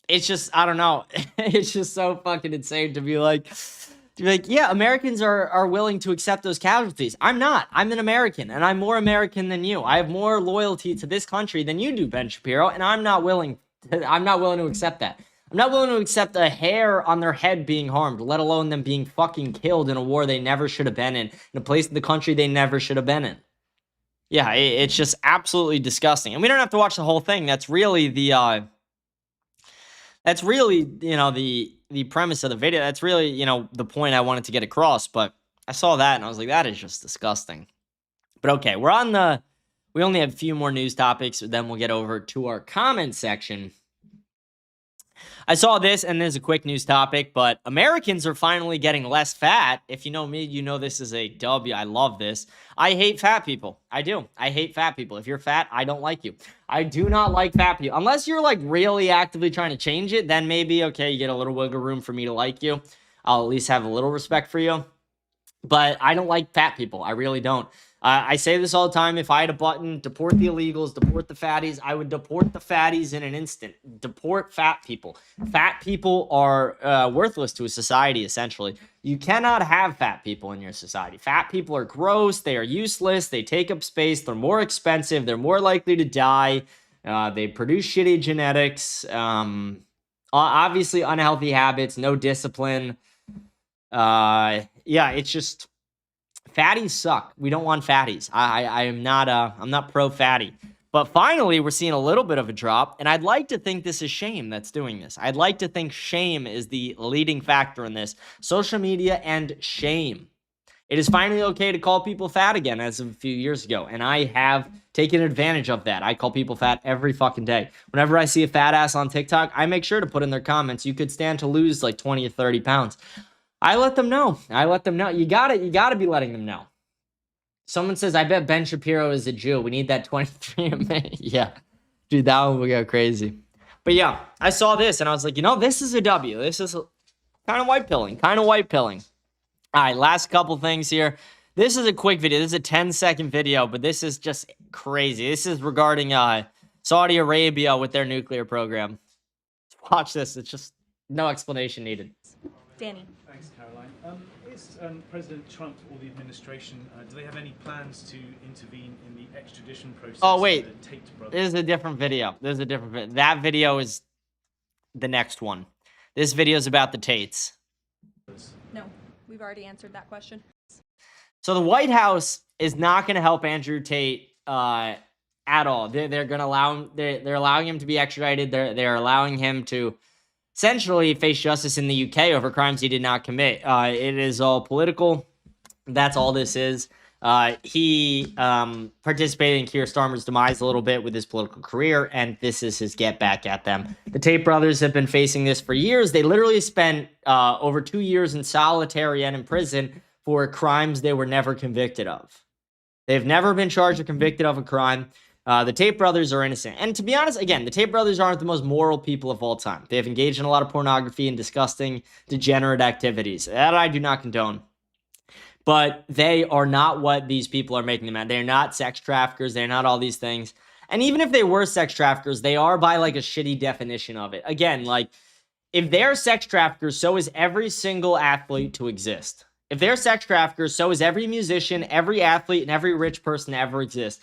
it's just, I don't know. It's just so fucking insane to be like, yeah, Americans are willing to accept those casualties. I'm not. I'm an American, and I'm more American than you. I have more loyalty to this country than you do, Ben Shapiro, and I'm not willing to accept that. I'm not willing to accept a hair on their head being harmed, let alone them being fucking killed in a war they never should have been in a place in the country they never should have been in. Yeah, it's just absolutely disgusting. And we don't have to watch the whole thing. That's really the the premise of the video. That's really, the point I wanted to get across. But I saw that and I was like, that is just disgusting. But okay, we only have a few more news topics, then we'll get over to our comment section. I saw this, and there's a quick news topic, but Americans are finally getting less fat. If you know me, you know this is a W. I love this. I hate fat people. I do. I hate fat people. If you're fat, I don't like you. I do not like fat people. Unless you're, like, really actively trying to change it, then maybe, okay, you get a little wiggle room for me to like you. I'll at least have a little respect for you. But I don't like fat people. I really don't. I say this all the time. If I had a button, deport the illegals, deport the fatties, I would deport the fatties in an instant. Deport fat people. Fat people are worthless to a society, essentially. You cannot have fat people in your society. Fat people are gross. They are useless. They take up space. They're more expensive. They're more likely to die. They produce shitty genetics. Obviously, unhealthy habits, no discipline. Yeah, it's just... Fatties suck. We don't want fatties. I'm not pro fatty. But finally, we're seeing a little bit of a drop, and I'd like to think this is shame that's doing this. I'd like to think shame is the leading factor in this. Social media and shame. It is finally okay to call people fat again as of a few years ago, and I have taken advantage of that. I call people fat every fucking day. Whenever I see a fat ass on TikTok, I make sure to put in their comments, you could stand to lose like 20 or 30 pounds. I let them know. You gotta be letting them know. Someone says, I bet Ben Shapiro is a Jew. We need that 23 of me. Yeah. Dude, that one would go crazy. But yeah, I saw this and I was like, this is a W. This is kind of white pilling. All right, last couple things here. This is a quick video. This is a 10-second video, but this is just crazy. This is regarding Saudi Arabia with their nuclear program. Watch this. It's just no explanation needed. Danny. Thanks, Caroline. Is President Trump or the administration, do they have any plans to intervene in the extradition process? Oh, wait. For the Tate brothers? This is a different video. That video is the next one. This video is about the Tates. No, we've already answered that question. So the White House is not going to help Andrew Tate at all. They're going to allow him. They're allowing him to be extradited. They're allowing him to essentially face justice in the UK over crimes he did not commit. It is all political. That's all this is. He participated in Keir Starmer's demise a little bit with his political career, and this is his get back at them. The Tate brothers have been facing this for years. They literally spent over 2 years in solitary and in prison for crimes they were never convicted of. They've never been charged or convicted of a crime. The Tate brothers are innocent. And to be honest, again, the Tate brothers aren't the most moral people of all time. They have engaged in a lot of pornography and disgusting, degenerate activities. That I do not condone. But they are not what these people are making them at. They're not sex traffickers. They're not all these things. And even if they were sex traffickers, they are by like a shitty definition of it. Again, like if they're sex traffickers, so is every single athlete to exist. If they're sex traffickers, so is every musician, every athlete, and every rich person to ever exist.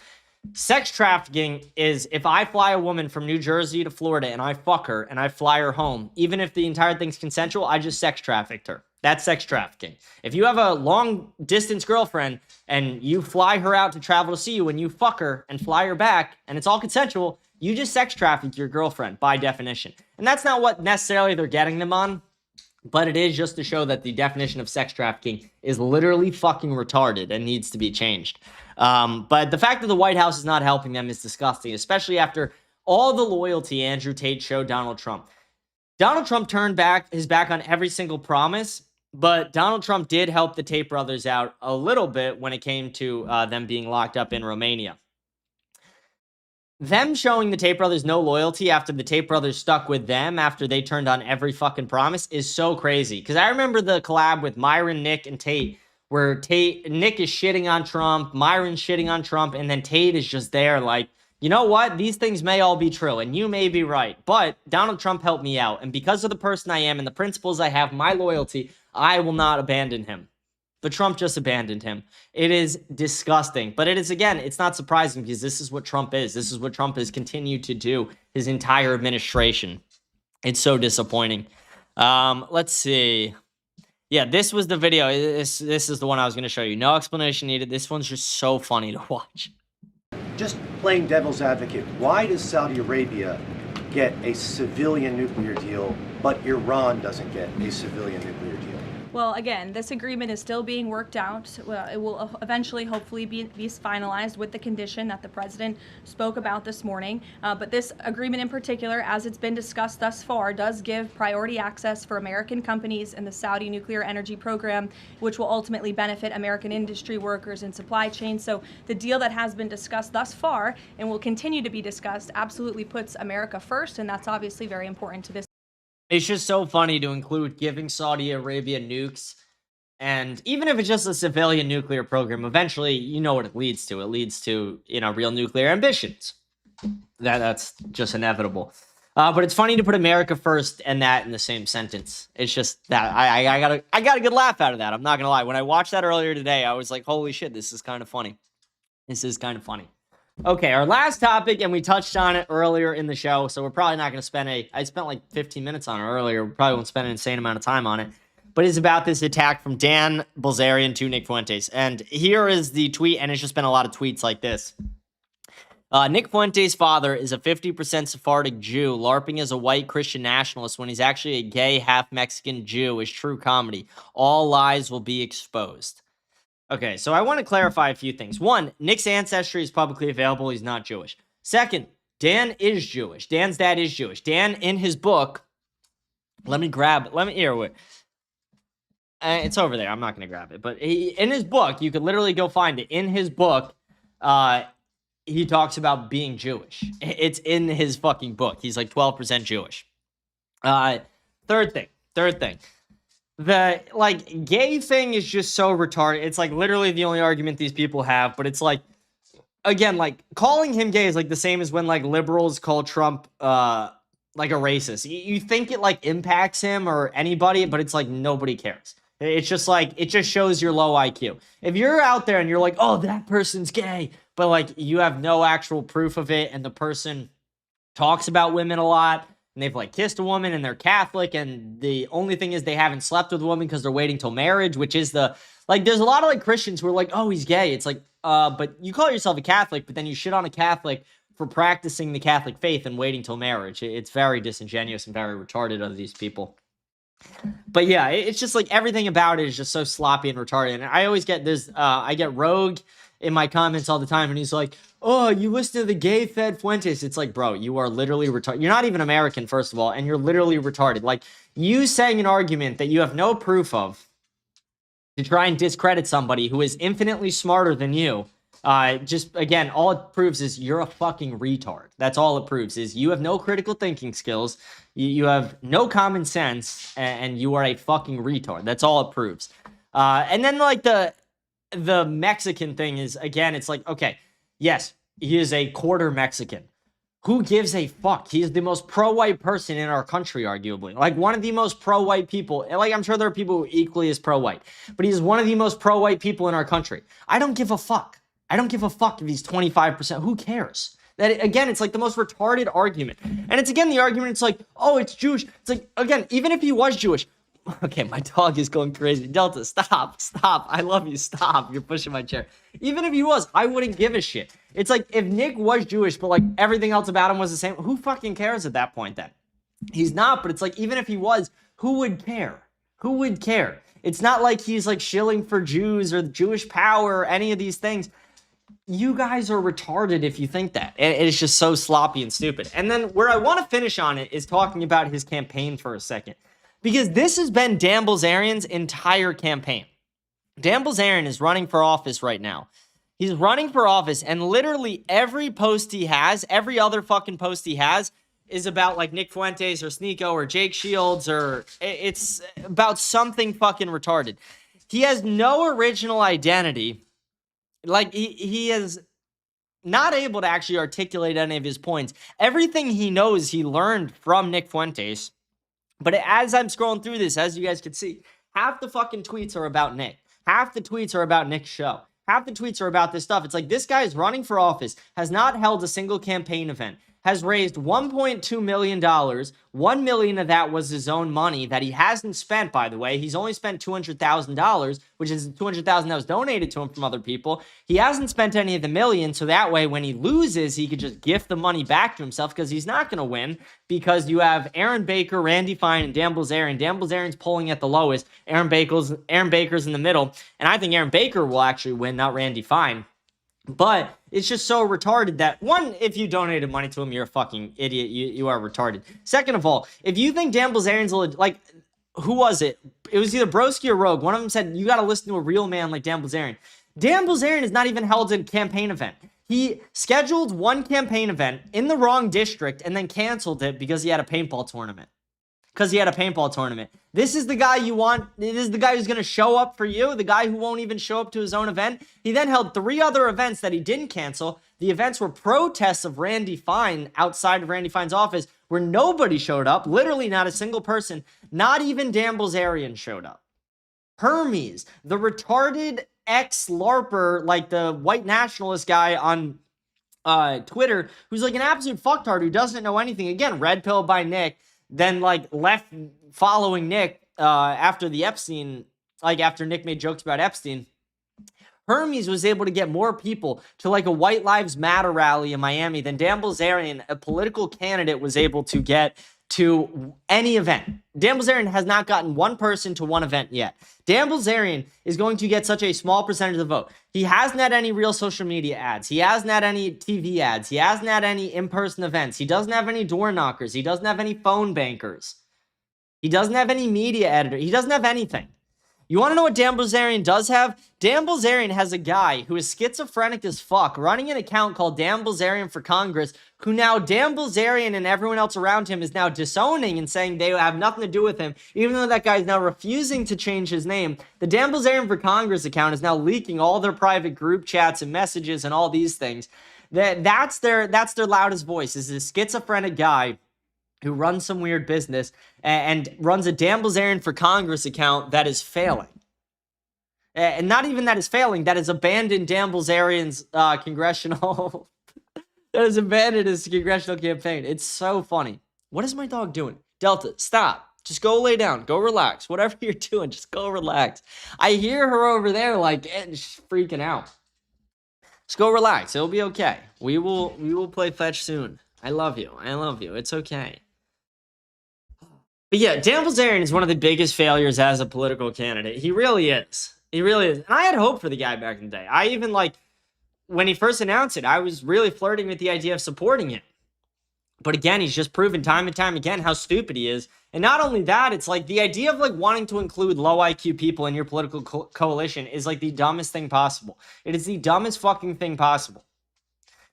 Sex trafficking is if I fly a woman from New Jersey to Florida and I fuck her and I fly her home, even if the entire thing's consensual, I just sex trafficked her. That's sex trafficking. If you have a long distance girlfriend and you fly her out to travel to see you and you fuck her and fly her back and it's all consensual, you just sex trafficked your girlfriend by definition. And that's not what necessarily they're getting them on, but it is just to show that the definition of sex trafficking is literally fucking retarded and needs to be changed. But the fact that the White House is not helping them is disgusting, especially after all the loyalty Andrew Tate showed Donald Trump. Donald Trump turned his back on every single promise, but Donald Trump did help the Tate brothers out a little bit when it came to them being locked up in Romania. Them showing the Tate brothers no loyalty after the Tate brothers stuck with them after they turned on every fucking promise is so crazy. Because I remember the collab with Myron, Nick, and Tate, where Nick is shitting on Trump, Myron's shitting on Trump, and then Tate is just there like, you know what? These things may all be true, and you may be right, but Donald Trump helped me out, and because of the person I am and the principles I have, my loyalty, I will not abandon him. But Trump just abandoned him. It is disgusting. But it is, again, it's not surprising because this is what Trump is. This is what Trump has continued to do his entire administration. It's so disappointing. Let's see. Yeah, this was the video. This is the one I was going to show you. No explanation needed. This one's just so funny to watch. Just playing devil's advocate, why does Saudi Arabia get a civilian nuclear deal, but Iran doesn't get a civilian nuclear deal? Well, again, this agreement is still being worked out. Well, it will eventually, hopefully, be finalized with the condition that the president spoke about this morning. But this agreement in particular, as it's been discussed thus far, does give priority access for American companies in the Saudi nuclear energy program, which will ultimately benefit American industry workers and supply chains. So the deal that has been discussed thus far and will continue to be discussed absolutely puts America first, and that's obviously very important to this. It's just so funny to include giving Saudi Arabia nukes, and even if it's just a civilian nuclear program, eventually, you know what it leads to. It leads to, real nuclear ambitions. That's just inevitable. But it's funny to put America first and that in the same sentence. It's just that I got a good laugh out of that. I'm not gonna lie. When I watched that earlier today, I was like, holy shit, this is kind of funny. This is kind of funny. Okay, our last topic, and we touched on it earlier in the show, so we're probably not going to spend I spent like 15 minutes on it earlier. We probably won't spend an insane amount of time on it, but it's about this attack from Dan Bilzerian to Nick Fuentes. And here is the tweet, and it's just been a lot of tweets like this. Nick Fuentes' father is a 50% Sephardic Jew, LARPing as a white Christian nationalist when he's actually a gay, half-Mexican Jew is true comedy. All lies will be exposed. Okay, so I want to clarify a few things. One, Nick's ancestry is publicly available. He's not Jewish. Second, Dan is Jewish. Dan's dad is Jewish. Dan, in his book, it's over there. I'm not going to grab it. But in his book, you could literally go find it. In his book, he talks about being Jewish. It's in his fucking book. He's like 12% Jewish. Third thing. The gay thing is just so retarded. It's like literally the only argument these people have, but it's like, again, like calling him gay is like the same as when like liberals call Trump like a racist. You think it like impacts him or anybody, but it's like nobody cares. It's just like, it just shows your low IQ. If you're out there and you're like, oh, that person's gay, but like you have no actual proof of it, and the person talks about women a lot, and they've like kissed a woman and they're Catholic, and the only thing is they haven't slept with a woman because they're waiting till marriage, which is there's a lot of like Christians who are like, oh, he's gay. It's like, but you call yourself a Catholic, but then you shit on a Catholic for practicing the Catholic faith and waiting till marriage. It's very disingenuous and very retarded of these people. But yeah, it's just like everything about it is just so sloppy and retarded. And I always get this, I get Rogue in my comments all the time, and he's like, oh, you listen to the gay fed Fuentes. It's like, bro, you are literally retarded. You're not even American, first of all, and you're literally retarded. Like, you saying an argument that you have no proof of to try and discredit somebody who is infinitely smarter than you, just, again, all it proves is you're a fucking retard. That's all it proves, is you have no critical thinking skills, you have no common sense, and you are a fucking retard. That's all it proves. And then, like, the Mexican thing is, again, it's like, okay, yes, he is a quarter Mexican. Who gives a fuck? He is the most pro-white person in our country, arguably. Like, one of the most pro-white people. Like, I'm sure there are people who are equally as pro-white, but he's one of the most pro-white people in our country. I don't give a fuck. I don't give a fuck if he's 25%. Who cares? That, again, it's like the most retarded argument. And it's, again, the argument, it's like, oh, it's Jewish. It's like, again, even if he was Jewish. Okay, my dog is going crazy. Delta, stop. I love you. Stop. You're pushing my chair. Even if he was, I wouldn't give a shit. It's like, if Nick was Jewish, but like everything else about him was the same, who fucking cares at that point then? He's not, but it's like, even if he was, who would care? Who would care? It's not like he's like shilling for Jews or Jewish power or any of these things. You guys are retarded if you think that. It's just so sloppy and stupid. And then where I want to finish on it is talking about his campaign for a second. Because this has been Dan Bilzerian's entire campaign. Dan Bilzerian is running for office right now. He's running for office, and literally every post he has, every other fucking post he has, is about like Nick Fuentes or Sneeko or Jake Shields, or it's about something fucking retarded. He has no original identity. Like, he has not able to actually articulate any of his points. Everything he knows, he learned from Nick Fuentes. But as I'm scrolling through this, as you guys can see, half the fucking tweets are about Nick. Half the tweets are about Nick's show. Half the tweets are about this stuff. It's like, this guy is running for office, has not held a single campaign event, has raised $1.2 million. $1 million of that was his own money that he hasn't spent, by the way. He's only spent $200,000, which is $200,000 that was donated to him from other people. He hasn't spent any of the million, so that way when he loses, he could just gift the money back to himself, because he's not going to win, because you have Aaron Baker, Randy Fine, and Dan Bilzerian. Dan Bilzerian's polling at the lowest. Aaron Baker's in the middle, and I think Aaron Baker will actually win, not Randy Fine. But it's just so retarded that, one, if you donated money to him, you're a fucking idiot. You are retarded. Second of all, if you think Dan Bilzerian's like, who was it? It was either Broski or Rogue. One of them said, you got to listen to a real man like Dan Bilzerian. Dan Bilzerian has not even held a campaign event. He scheduled one campaign event in the wrong district and then canceled it because he had a paintball tournament. This is the guy you want. This is the guy who's going to show up for you, the guy who won't even show up to his own event. He then held 3 other events that he didn't cancel. The events were protests of Randy Fine outside of Randy Fine's office where nobody showed up, literally not a single person, not even Dan Bilzerian showed up. Hermes, the retarded ex-LARPer, like the white nationalist guy on Twitter, who's like an absolute fucktard who doesn't know anything. Again, red pill by Nick. Then, like, left following Nick after the Epstein, like, after Nick made jokes about Epstein. Hermes was able to get more people to, like, a White Lives Matter rally in Miami than Dan Bilzerian, a political candidate, was able to get to any event. Dan Bilzerian has not gotten one person to one event yet. Dan Bilzerian is going to get such a small percentage of the vote. He hasn't had any real social media ads. He hasn't had any TV ads. He hasn't had any in-person events. He doesn't have any door knockers. He doesn't have any phone bankers. He doesn't have any media editor. He doesn't have anything. You want to know what Dan Bilzerian does have? Dan Bilzerian has a guy who is schizophrenic as fuck running an account called Dan Bilzerian for Congress, who now Dan Bilzerian and everyone else around him is now disowning and saying they have nothing to do with him, even though that guy is now refusing to change his name. The Dan Bilzerian for Congress account is now leaking all their private group chats and messages and all these things. That's their loudest voice, is this schizophrenic guy who runs some weird business and runs a Dan Bilzerian for Congress account that is failing. And not even that is failing, that has abandoned Dan Bilzerian's congressional... that has abandoned his congressional campaign. It's so funny. What is my dog doing? Delta, stop. Just go lay down. Go relax. Whatever you're doing, just go relax. I hear her over there, like, she's freaking out. Just go relax. It'll be okay. We will play fetch soon. I love you. It's okay. But yeah, Dan Bilzerian is one of the biggest failures as a political candidate. He really is. And I had hope for the guy back in the day. I even, like, when he first announced it, I was really flirting with the idea of supporting him. But again, he's just proven time and time again how stupid he is. And not only that, it's like the idea of, like, wanting to include low IQ people in your political coalition is, like, the dumbest thing possible. It is the dumbest fucking thing possible.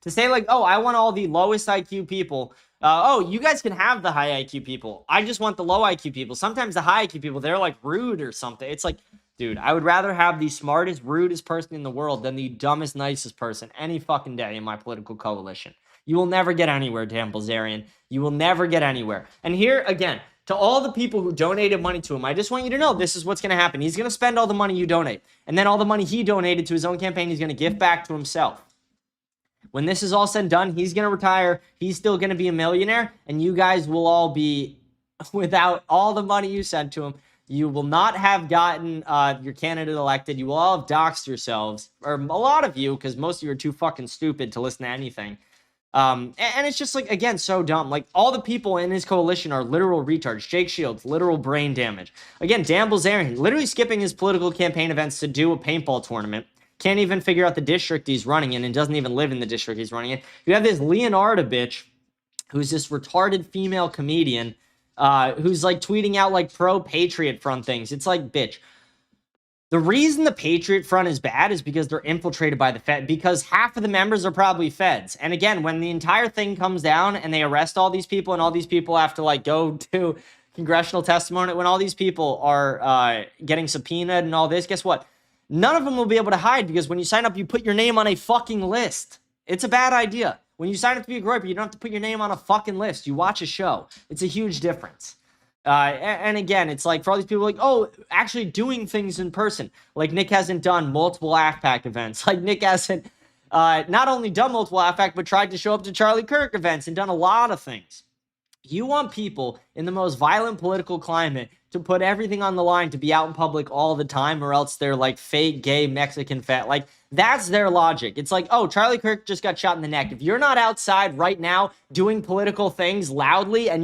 To say, like, oh, I want all the lowest IQ people. You guys can have the high IQ people. I just want the low IQ people. Sometimes the high IQ people, they're, like, rude or something. It's like, dude, I would rather have the smartest, rudest person in the world than the dumbest, nicest person any fucking day in my political coalition. You will never get anywhere, Dan Bilzerian. You will never get anywhere. And here, again, to all the people who donated money to him, I just want you to know this is what's going to happen. He's going to spend all the money you donate. And then all the money he donated to his own campaign, he's going to give back to himself. When this is all said and done, he's going to retire. He's still going to be a millionaire. And you guys will all be without all the money you sent to him. You will not have gotten your candidate elected. You will all have doxed yourselves. Or a lot of you, because most of you are too fucking stupid to listen to anything. And it's just, like, again, so dumb. Like, all the people in his coalition are literal retards. Jake Shields, literal brain damage. Again, Dan Bilzerian, literally skipping his political campaign events to do a paintball tournament. Can't even figure out the district he's running in and doesn't even live in the district he's running in. You have this Leonardo bitch, who's this retarded female comedian, who's, like, tweeting out, like, pro-Patriot Front things. It's like, bitch. The reason the Patriot Front is bad is because they're infiltrated by the Fed, because half of the members are probably feds. And again, when the entire thing comes down and they arrest all these people and all these people have to, like, go to congressional testimony, when all these people are getting subpoenaed and all this, guess what? None of them will be able to hide, because when you sign up, you put your name on a fucking list. It's a bad idea. When you sign up to be a groyper, you don't have to put your name on a fucking list. You watch a show. It's a huge difference. And again, it's like for all these people like, oh, actually doing things in person. Like Nick hasn't done multiple AFPAC events. Like Nick hasn't not only done multiple AFPAC, but tried to show up to Charlie Kirk events and done a lot of things. You want people in the most violent political climate to put everything on the line to be out in public all the time, or else they're like fake gay Mexican fat. Like that's their logic. It's like, oh, Charlie Kirk just got shot in the neck. If you're not outside right now doing political things loudly, and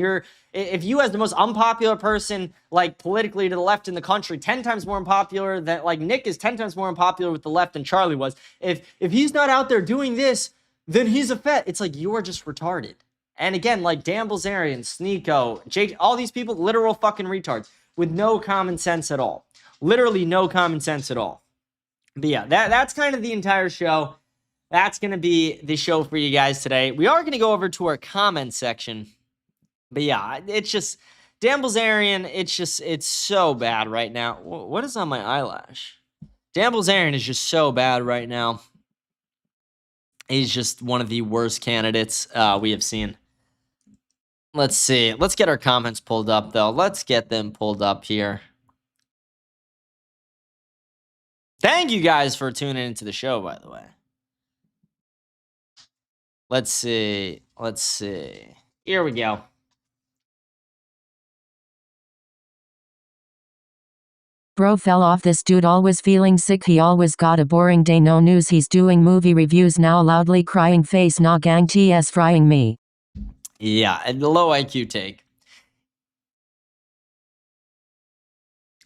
if you as the most unpopular person, like politically to the left in the country, 10 times more unpopular than like Nick is 10 times more unpopular with the left than Charlie was. If he's not out there doing this, then he's a fet. It's like, you are just retarded. And again, like Dan Bilzerian, Sneeko, Jake, all these people, literal fucking retards with no common sense at all. Literally no common sense at all. But yeah, that's kind of the entire show. That's going to be the show for you guys today. We are going to go over to our comment section. But yeah, it's just, Dan Bilzerian, it's so bad right now. What is on my eyelash? Dan Bilzerian is just so bad right now. He's just one of the worst candidates we have seen. Let's see. Let's get our comments pulled up, though. Let's get them pulled up here. Thank you guys for tuning into the show, by the way. Let's see. Let's see. Here we go. Bro fell off. This dude always feeling sick. He always got a boring day. No news. He's doing movie reviews now. Loudly crying face. Nah gang TS frying me. Yeah, and the low IQ take.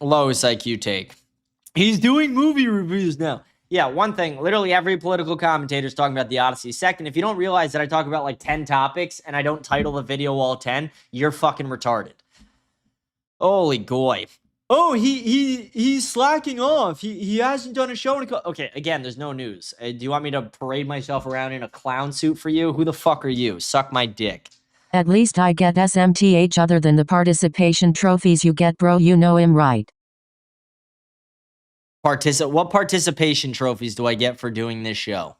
Lowest IQ take. He's doing movie reviews now. Yeah, one thing, literally every political commentator is talking about the Odyssey. Second, if you don't realize that I talk about like 10 topics and I don't title the video all 10, you're fucking retarded. Holy goy. Oh, he's slacking off. He hasn't done a show in a okay, again, there's no news. Do you want me to parade myself around in a clown suit for you? Who the fuck are you? Suck my dick. At least I get SMTH other than the participation trophies you get, bro. You know him, right? What participation trophies do I get for doing this show?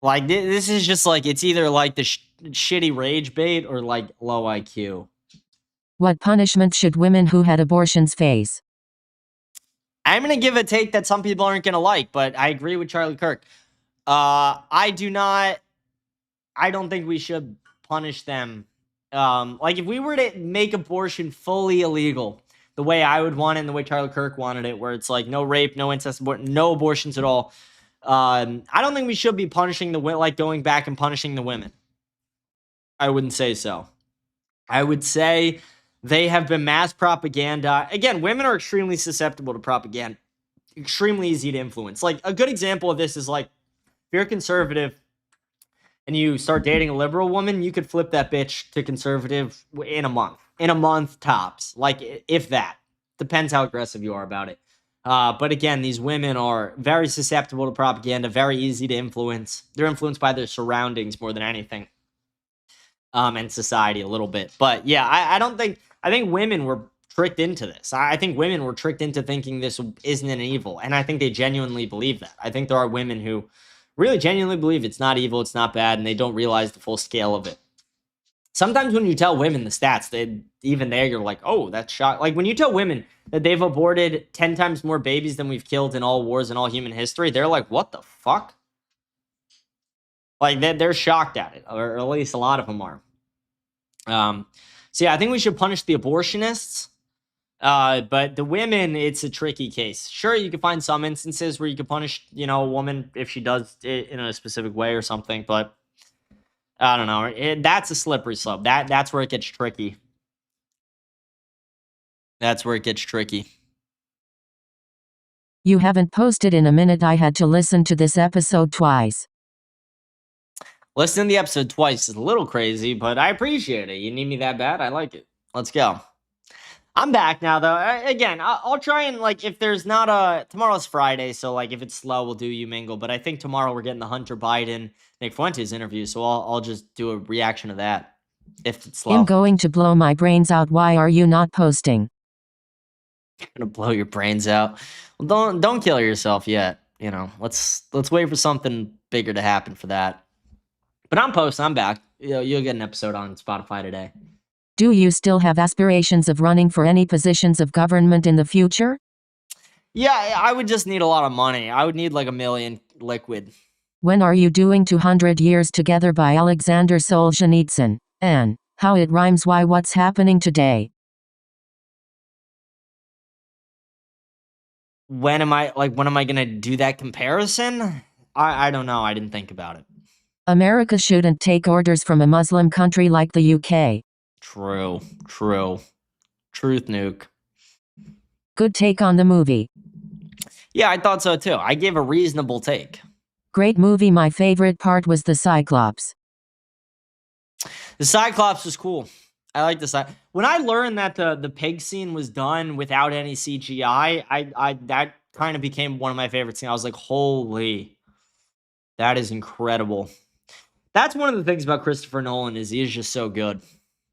Like, this is just like, it's either like the shitty rage bait or like low IQ. What punishment should women who had abortions face? I'm going to give a take that some people aren't going to like, but I agree with Charlie Kirk. I don't think we should punish them. Like if we were to make abortion fully illegal, the way I would want it and the way Charlie Kirk wanted it, where it's like no rape, no incest, no abortions at all. I don't think we should be punishing going back and punishing the women. I wouldn't say so. I would say they have been mass propaganda. Again, women are extremely susceptible to propaganda. Extremely easy to influence. Like a good example of this is like, if you're a conservative and you start dating a liberal woman, you could flip that bitch to conservative in a month. In a month tops. Like, if that. Depends how aggressive you are about it. But again, these women are very susceptible to propaganda, very easy to influence. They're influenced by their surroundings more than anything. And society a little bit. But yeah, I think women were tricked into this. I think women were tricked into thinking this isn't an evil. And I think they genuinely believe that. I think there are women who really genuinely believe it's not evil, it's not bad, and they don't realize the full scale of it. Sometimes when you tell women the stats, even there you're like, oh, that's shock. Like when you tell women that they've aborted 10 times more babies than we've killed in all wars in all human history, they're like, what the fuck? Like they're shocked at it, or at least a lot of them are. So yeah, I think we should punish the abortionists. But the women, it's a tricky case. Sure, you can find some instances where you can punish, a woman if she does it in a specific way or something, but I don't know. That's a slippery slope. That's where it gets tricky. That's where it gets tricky. You haven't posted in a minute. I had to listen to this episode twice. Listening to the episode twice is a little crazy, but I appreciate it. You need me that bad? I like it. Let's go. I'm back now, though. Again, I'll try and, if there's not tomorrow's Friday, so, if it's slow, we'll do You Mingle, but I think tomorrow we're getting the Hunter Biden, Nick Fuentes interview, so I'll just do a reaction to that, if it's slow. I'm going to blow my brains out. Why are you not posting? Gonna blow your brains out. Well, don't kill yourself yet. You know, let's wait for something bigger to happen for that. But I'm posting. I'm back. You'll get an episode on Spotify today. Do you still have aspirations of running for any positions of government in the future? Yeah, I would just need a lot of money. I would need like $1 million liquid. When are you doing 200 Years Together by Alexander Solzhenitsyn? And how it rhymes. Why? What's happening today? When am I gonna do that comparison? I don't know. I didn't think about it. America shouldn't take orders from a Muslim country like the UK. True. Truth nuke. Good take on the movie. Yeah, I thought so too. I gave a reasonable take. Great movie. My favorite part was the Cyclops. The Cyclops was cool. I like the when I learned that the pig scene was done without any CGI, I that kind of became one of my favorite scenes. I was like, holy, that is incredible. That's one of the things about Christopher Nolan is he is just so good.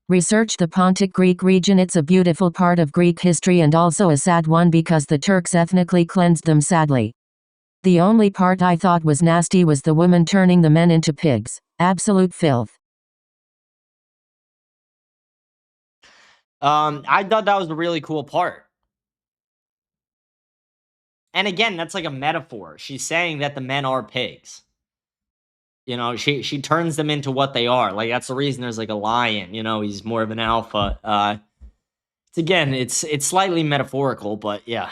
Research the Pontic Greek region. It's a beautiful part of Greek history and also a sad one because the Turks ethnically cleansed them sadly. The only part I thought was nasty was the woman turning the men into pigs. Absolute filth. I thought that was a really cool part. And again, that's like a metaphor. She's saying that the men are pigs. You know, she turns them into what they are. Like that's the reason there's like a lion, you know, he's more of an alpha. It's slightly metaphorical, but yeah.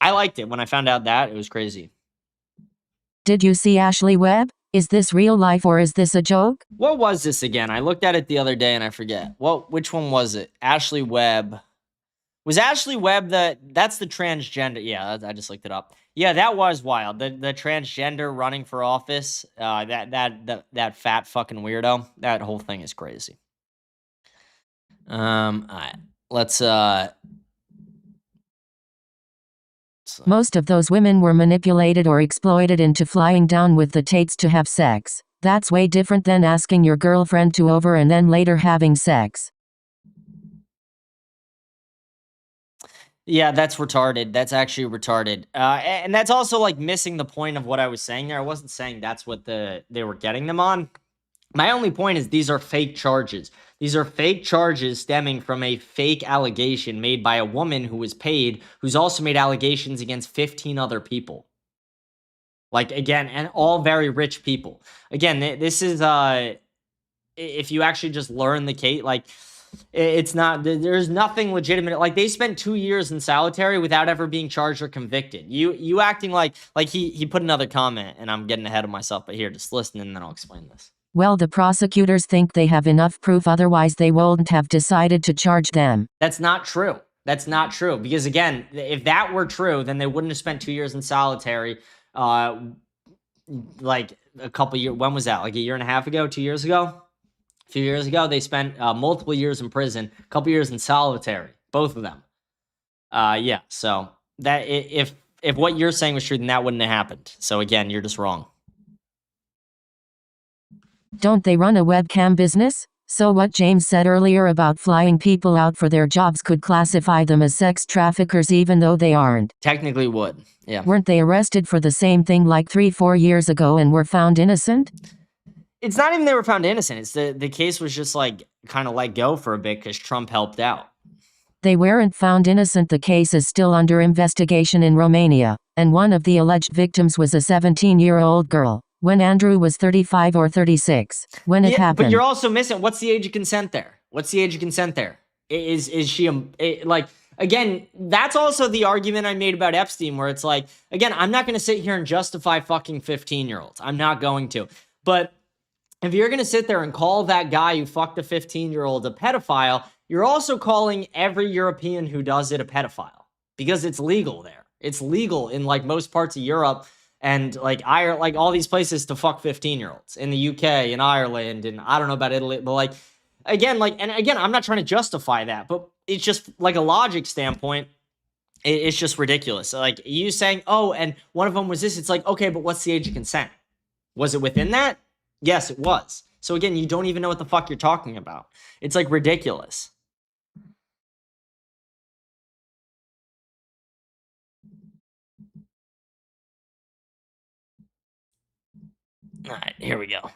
I liked it. When I found out that, it was crazy. Did you see Ashley Webb? Is this real life or is this a joke? What was this again? I looked at it the other day and I forget. Which one was it? Ashley Webb. Was Ashley Webb that's the transgender? Yeah, I just looked it up. Yeah, that was wild. The transgender running for office. That fat fucking weirdo. That whole thing is crazy. All right. Let's Most of those women were manipulated or exploited into flying down with the Tates to have sex. That's way different than asking your girlfriend to over and then later having sex. Yeah, that's retarded. That's actually retarded. And that's also like missing the point of what I was saying there. I wasn't saying that's what they were getting them on. My only point is these are fake charges. These are fake charges stemming from a fake allegation made by a woman who was paid, who's also made allegations against 15 other people. Like, again, and all very rich people. Again, this is, if you actually just learn the case, like, it's not, there's nothing legitimate. Like, they spent 2 years in solitary without ever being charged or convicted. You acting like he put another comment, and I'm getting ahead of myself, but here, just listen, and then I'll explain this. Well, the prosecutors think they have enough proof, otherwise they wouldn't have decided to charge them. That's not true. That's not true. Because again, if that were true, then they wouldn't have spent 2 years in solitary. Like a couple years, when was that? Like a year and a half ago, 2 years ago? A few years ago, they spent multiple years in prison, a couple years in solitary, both of them. Yeah, so that if what you're saying was true, then that wouldn't have happened. So again, you're just wrong. Don't they run a webcam business? So what James said earlier about flying people out for their jobs could classify them as sex traffickers even though they aren't. Technically would, yeah. Weren't they arrested for the same thing like 3-4 years ago and were found innocent? It's not even they were found innocent. It's the case was just like kind of let go for a bit because Trump helped out. They weren't found innocent. The case is still under investigation in Romania, and one of the alleged victims was a 17-year-old girl. When Andrew was 35 or 36, when it happened. But you're also missing, what's the age of consent there? What's the age of consent there? Is she, like, again, that's also the argument I made about Epstein, where it's like, again, I'm not going to sit here and justify fucking 15-year-olds. I'm not going to. But if you're going to sit there and call that guy who fucked a 15-year-old a pedophile, you're also calling every European who does it a pedophile. Because it's legal there. It's legal in, like, most parts of Europe. And like Ireland, like all these places to fuck 15-year-olds in the UK and Ireland, and I don't know about Italy, but like, again, I'm not trying to justify that, but it's just like a logic standpoint, it's just ridiculous. Like you saying, oh, and one of them was this, it's like, okay, but what's the age of consent? Was it within that? Yes, it was. So again, you don't even know what the fuck you're talking about. It's like ridiculous. All right, here we go.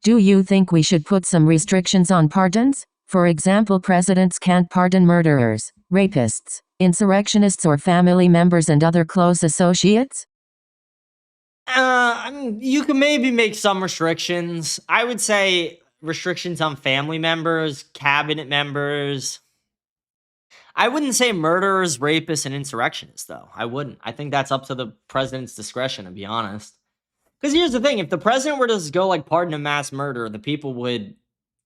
Do you think we should put some restrictions on pardons? For example, presidents can't pardon murderers, rapists, insurrectionists, or family members and other close associates? I mean, you can maybe make some restrictions. I would say restrictions on family members, cabinet members. I wouldn't say murderers, rapists, and insurrectionists, though. I wouldn't. I think that's up to the president's discretion, to be honest. Because here's the thing. If the president were to just go, like, pardon a mass murderer, the people would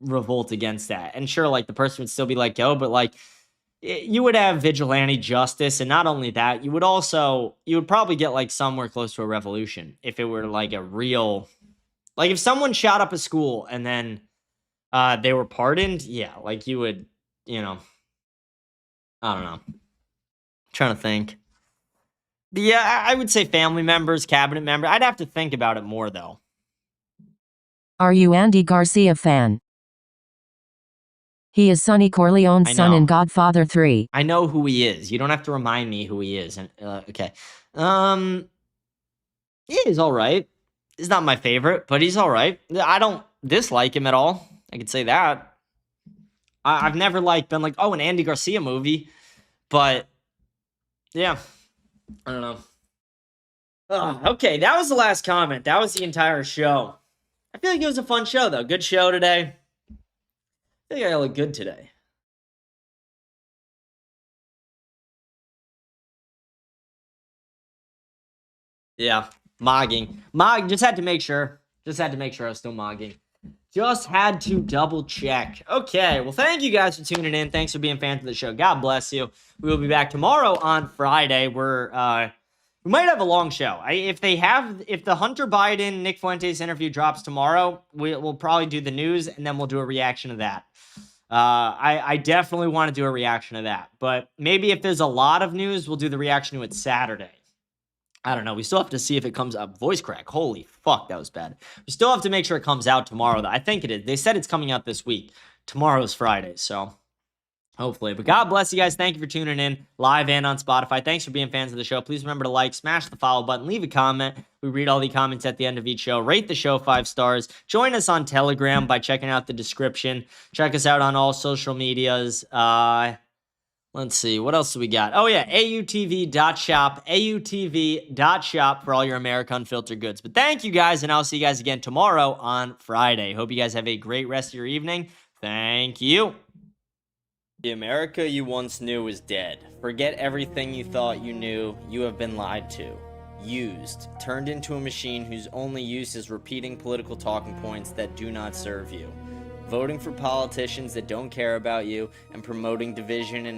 revolt against that. And sure, like, the person would still be let go, but, like, you would have vigilante justice. And not only that, you would probably get, like, somewhere close to a revolution if it were, like, a real... Like, if someone shot up a school and then they were pardoned, yeah, like, you would, I don't know. I'm trying to think. But yeah, I would say family members, cabinet members. I'd have to think about it more, though. Are you Andy Garcia fan? He is Sonny Corleone's son in Godfather 3. I know who he is. You don't have to remind me who he is. Okay. He's all right. He's not my favorite, but he's all right. I don't dislike him at all. I could say that. I've never been like, oh, an Andy Garcia movie. But, yeah. I don't know. Okay, that was the last comment. That was the entire show. I feel like it was a fun show, though. Good show today. I think I look good today. Yeah, mogging. Just had to make sure. Just had to make sure I was still mogging. Just had to double check. Okay, well, thank you guys for tuning in. Thanks for being fans of the show. God bless you. We will be back tomorrow on Friday. We might have a long show. If the Hunter Biden, Nick Fuentes interview drops tomorrow, we'll probably do the news, and then we'll do a reaction to that. I definitely want to do a reaction to that. But maybe if there's a lot of news, we'll do the reaction to it Saturday. I don't know. We still have to see if it comes up. Voice crack. Holy fuck, that was bad. We still have to make sure it comes out tomorrow, though. I think it is. They said it's coming out this week. Tomorrow's Friday, so hopefully. But God bless you guys. Thank you for tuning in live and on Spotify. Thanks for being fans of the show. Please remember to like, smash the follow button, leave a comment. We read all the comments at the end of each show. Rate the show 5 stars. Join us on Telegram by checking out the description. Check us out on all social medias. Let's see. What else do we got? Oh, yeah. AUTV.shop. AUTV.shop for all your America Unfiltered goods. But thank you guys, and I'll see you guys again tomorrow on Friday. Hope you guys have a great rest of your evening. Thank you. The America you once knew is dead. Forget everything you thought you knew. You have been lied to. Used. Turned into a machine whose only use is repeating political talking points that do not serve you. Voting for politicians that don't care about you and promoting division and